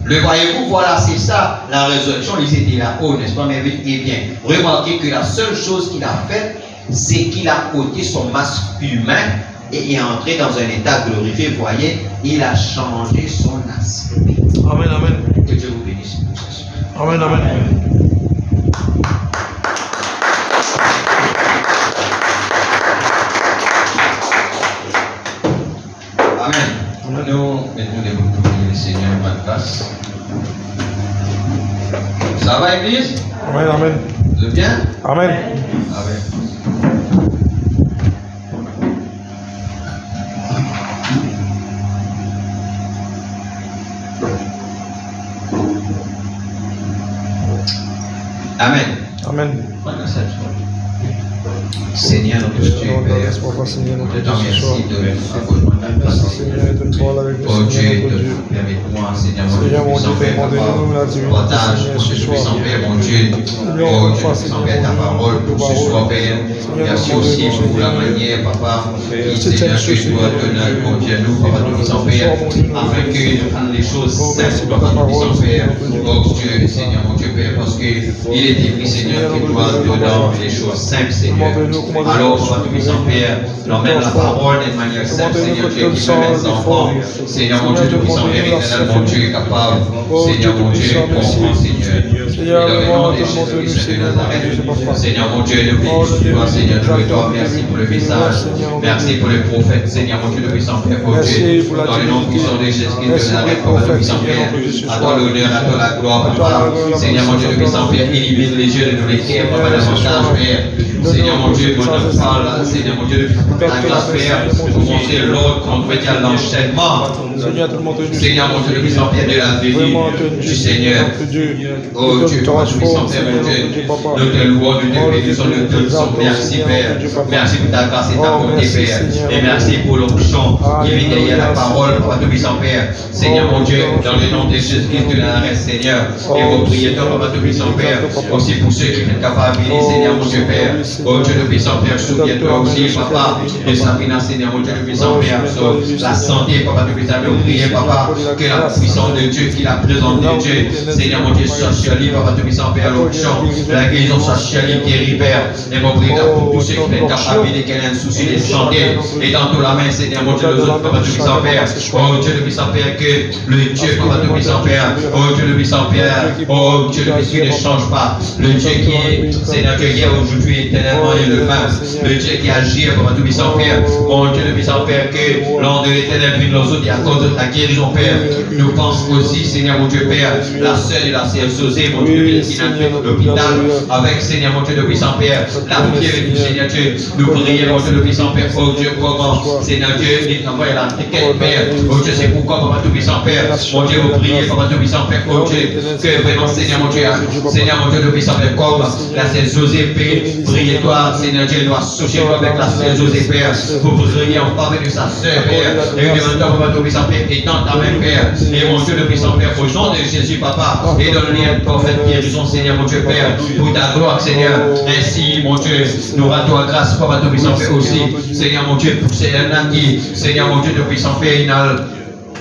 Le voyez-vous, voilà, c'est ça, la résurrection, ils étaient là-haut, n'est-ce pas, mais eh bien, remarquez que la seule chose qu'il a faite, c'est qu'il a ôté son masque humain et est entré dans un état glorifié, vous voyez, il a changé son aspect. Amen, amen. Que Dieu vous bénisse pour ça. Amen, amen. Amen. Nous mettons les mots le Seigneur en grâce. Ça va, Église? Amen, amen. Vous êtes bien? Amen. Amen. Amen. Amen. Seigneur, notre Dieu, Père, je te remercie de oh Dieu, permets-moi, Seigneur, mon Dieu, partage pour ce puissant Père, mon Dieu, oh Dieu, puissant Père, ta parole pour ce soir, Père. Merci aussi pour la manière, Papa, qui, Seigneur, que tu dois donner, mon Dieu, nous, Papa, tout puissant Père, afin que nous prenions les choses simples, Papa, tout puissant Père, oh Dieu, Seigneur, mon Dieu, Père, parce qu'il est écrit, Seigneur, que tu dois donner les choses simples, Seigneur. Alors, Papa, tout puissant Père, l'emmène la parole de manière simple, Seigneur Dieu, qui permet les enfants, Seigneur, mon Dieu, tout puissant Père, éternel, mon Dieu, capable, Seigneur, mon Dieu, comprend, Seigneur. Dans le nom de Jésus-Christ de Nazareth, Seigneur, mon Dieu, nous bénissons toi, Seigneur, je toi, merci pour le message, merci pour le prophète, Seigneur, mon Dieu, tout puissant Père, mon Dieu, dans le nom puissant de Jésus-Christ de Nazareth, Papa, tout puissant Père, à toi l'honneur, à toi la gloire, Papa, Seigneur, mon Dieu, tout puissant Père, illumine les yeux de nos lecteurs, Papa, davantage, Père, Seigneur, mon Dieu, mon parle, Seigneur, mon Dieu, la grâce, Père, pour montrer l'ordre qu'on veut dire l'enchaînement. Seigneur, mon Dieu, Tout-Puissant Père, de la venue du Seigneur. Oh Dieu, Papa Tout-Puissant Père, mon Dieu, nous te louons, nous te bénissons, nous te disons merci Père. Merci pour ta grâce et ta bonté Père. Et merci pour l'onction qui vit derrière la parole, Papa Tout-Puissant Père. Seigneur mon Dieu, dans le nom de Jésus-Christ de Nazareth, Seigneur. Et vos prières, Papa Tout-Puissant Père. Aussi pour ceux qui viennent capables, Seigneur mon Dieu Père. Oh Dieu Tout-Puissant Père, souviens-toi aussi, Papa, de Sabrina, Seigneur mon Dieu Tout-Puissant Père. La santé, Papa Tout-Puissant Père, priez, Papa, que la puissance de Dieu, qui la présence de Dieu, Seigneur mon Dieu, soit sur lui, Papa Tout-Puissant Père, l'onction, la guérison soit sur lui, guéri Père. Et mon prière pour tous ceux qui viennent capables, qui ont un souci de santé, et dans toute la main, Seigneur mon Dieu, nous autres, Papa Tout-Puissant Père. Oh Dieu Tout-Puissant Père, que le Dieu, Papa Tout-Puissant Père, oh Dieu Tout-Puissant Père, oh Dieu Tout-Puissant ne change pas. Le Dieu qui est, Seigneur Dieu, hier, aujourd'hui, éternellement et le même. Le Dieu qui agit, Papa Tout-Puissant Père, oh Dieu Tout-Puissant Père, que l'on de l'éternel vit nos autres et à cause de ta guérison, Père. Nous pensons aussi, Seigneur mon Dieu Père, la sœur et la sœur José, mon Dieu, qui n'a fait l'hôpital, avec Seigneur mon Dieu de puissant Père, la prière du Seigneur Dieu, nous prions mon Dieu de puissant Père, oh Dieu, comment, Seigneur Dieu, il envoie la quête Père, oh Dieu, c'est pourquoi, Papa tout puissant Père, mon Dieu, vous priez, Papa tout puissant Père, oh Dieu, que vraiment, Seigneur mon Dieu, Seigneur mon Dieu de puissant Père, comme la sœur José Père, priez-toi, Seigneur Dieu, nous associez-toi avec la sœur José Père, vous priez en faveur de sa sœur Père, et nous demandons, Papa tout puissant Père, étends ta main Père, et mon Dieu de puissant Père, au nom de Jésus, Papa, et donne-lui une parfaite guérison, Seigneur mon Dieu Père, pour ta gloire, Seigneur. Ainsi, mon Dieu, nous rendons à grâce, Papa tout puissant Père aussi, Seigneur mon Dieu, pour ces qui, Seigneur mon Dieu de puissant Père, il a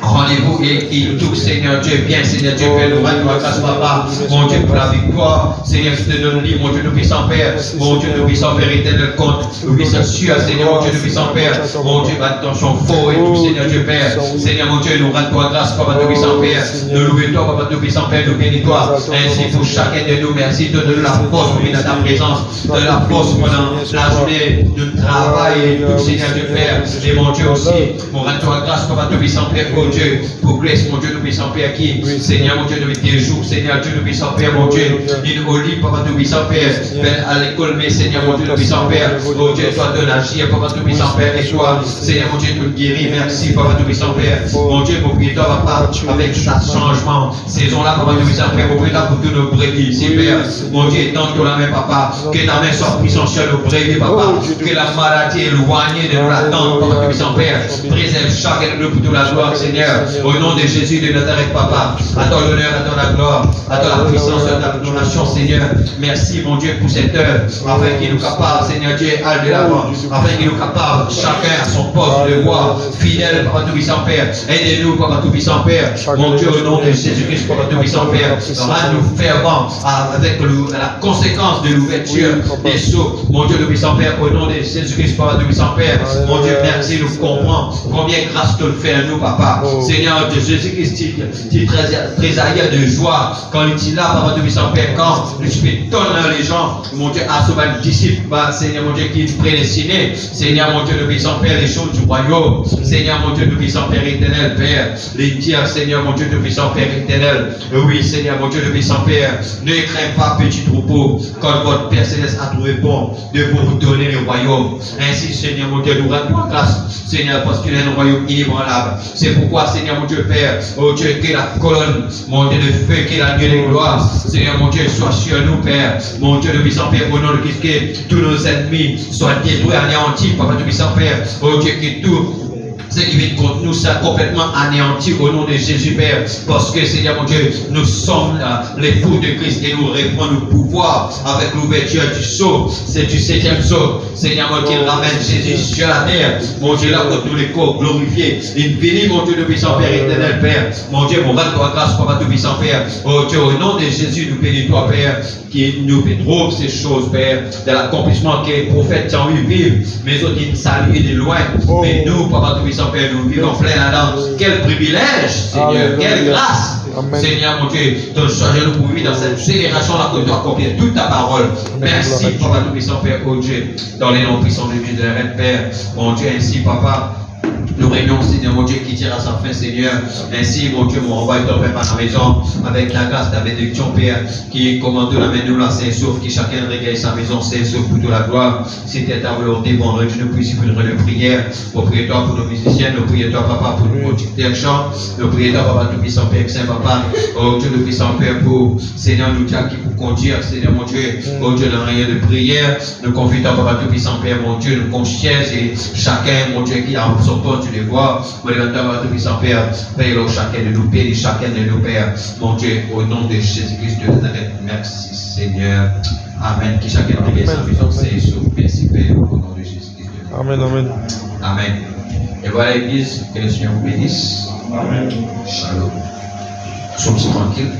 rendez-vous et qui tout, Seigneur Dieu, bien, Seigneur Dieu, Père, nous rendons à grâce, Papa, mon Dieu, pour la victoire, Seigneur, je te donne lui, mon Dieu de puissant Père, mon Dieu de puissant Père, éternel compte, nous puissons sûr, Seigneur, mon Dieu de puissant Père, mon Dieu, attention, faux et tout, Seigneur Dieu, Père, Seigneur, mon Dieu, nous rendons à grâce, Papa de puissant Père, nous louons-toi, Papa de puissant Père, nous bénis-toi, ainsi pour chacun de nous, merci, donne-nous la force pour venir dans ta présence, donne la force pendant la journée de travail et tout, Seigneur Dieu, Père, et mon Dieu aussi, nous rendons à grâce, Papa de puissant Père, oh Dieu, pour grâce, mon Dieu, nous puissons Père, qui, Seigneur, mon Dieu, nous tes jours, Seigneur, Dieu, nous puissons Père, mon Dieu, il au lit, Papa, nous puissons Père, à l'école, mais Seigneur, mon Dieu, nous puissons Père, oh Dieu, toi, de l'agir, Papa, nous puissons Père, et toi, Seigneur, mon Dieu, nous guéris, merci, Papa, nous puissons Père, mon Dieu, mon prière, Papa, avec chaque changement, saison-là, Papa, nous puissons Père, mon prière, pour tous nos brebis, ici, Père, mon Dieu, étends la main, Papa, que ta main soit puissante sur nos brebis, Papa, que la maladie éloignée de nous l'attendre, Papa, nous puissons Père, préserve chacun de nous pour toute la gloire, Seigneur, au nom de Jésus de Nazareth, Papa, à ton l'honneur, à ton la gloire, à ton la puissance, à ta donation, Seigneur. Merci, mon Dieu, pour cette œuvre, afin qu'il nous capable, Seigneur Dieu, aller de l'avant, afin qu'il nous capable, chacun à son poste de voix, fidèle, Papa Tout-Puissant Père. Aidez-nous, Papa Tout-Puissant Père, mon Dieu, au nom de Jésus-Christ, Papa Tout-Puissant Père, rends-nous fervents avec la conséquence de l'ouverture des sceaux, mon Dieu, Tout-Puissant Père, au nom de Jésus-Christ, Papa Tout-Puissant Père, mon Dieu, merci, nous comprenons combien grâce te le fait à nous, Papa. Seigneur de Jésus-Christ, tu trésorier de joie quand il est là, Papa Tout-Puissant Père, quand le Spirit donne les gens, mon Dieu, à sauver le disciple, Seigneur mon Dieu, qui est prédestiné, Seigneur mon Dieu, Tout-Puissant Père, les choses du royaume, Seigneur mon Dieu, Tout-Puissant Père éternel, Père, les dire, Seigneur mon Dieu, Tout-Puissant Père éternel, oui, Seigneur mon Dieu, Tout-Puissant Père, ne crains pas, petit troupeau, quand votre Père Céleste a trouvé bon de vous donner le royaume. Ainsi, Seigneur mon Dieu, nous rendons grâce, Seigneur, parce qu'il est un royaume inébranlable. C'est pourquoi, Seigneur mon Dieu, Père, oh Dieu, que la colonne, mon Dieu, de feu, que la Dieu de gloire, Seigneur mon Dieu, soit sur nous, Père, mon Dieu, de puissant Père, au nom de Christ, que tous nos ennemis soient détruits, anéantis, Papa, de puissant Père, oh Dieu, que tout ce qui vient contre nous soit complètement anéanti au nom de Jésus, Père, parce que, Seigneur mon Dieu, nous sommes l'époux de Christ et nous répondons le pouvoir avec l'ouverture du sceau, c'est du 7e sceau, Seigneur mon Dieu, ramène Jésus sur la terre, mon Dieu, là pour tous les corps glorifiés, il bénit, mon Dieu, de puissant Père éternel, Père, mon Dieu, mon rends-toi grâce, Papa, de puissant Père, oh Dieu, au nom de Jésus, nous bénis-toi, Père, qui nous trouve ces choses, Père, de l'accomplissement que les prophètes Jean-Louis vivent, mais autres, ils saluent de loin, mais nous, Papa, de puissant Père, nous vivons plein là-dedans. Quel privilège, Seigneur, quelle grâce. Amen. Seigneur, mon Dieu, te charge-nous pour vivre dans cette génération-là que tu dois accomplir toute ta parole. Merci, Papa, tout puissant Père, oh Dieu, dans les noms puissants de Dieu de la Reine Père, mon Dieu, ainsi, Papa, nous réunions, Seigneur, mon Dieu, qui tire à sa afin, Seigneur. Ainsi, mon Dieu, mon roi et ton Père, par la maison, avec la grâce, ta bénédiction, Père, qui commande la main de la Saint-Sauf, qui chacun regagne sa maison, Saint-Sauf, pour toute la gloire. C'était ta volonté, mon Dieu, nous puissions une de prière. Nous prions toi pour nos musiciens, nous prions toi, Papa, pour nos producteurs chants, nous prions toi, Papa, tout-puissant Père, Saint Papa, oh Dieu, nous puissant Père, pour Seigneur, nous qui pour conduire, Seigneur, mon Dieu, oh Dieu, dans rien de prière, nous confions toi, Papa, tout-puissant Père, mon Dieu, nous conscience et chacun, mon Dieu, qui a son temps, tu les vois, mon Dieu, Papa, tout-puissant Père, paye-le chacun de nous, paye chacun de nos pères, mon Dieu, au nom de Jésus-Christ de Nazareth, merci Seigneur, Amen, qui chacun regarde sa maison, c'est sous, merci Père, au nom de Jésus-Christ. Amen, amen. Amen. Et voilà l'Église, que le Seigneur vous bénisse. Amen. Shalom. Nous sommes tranquilles.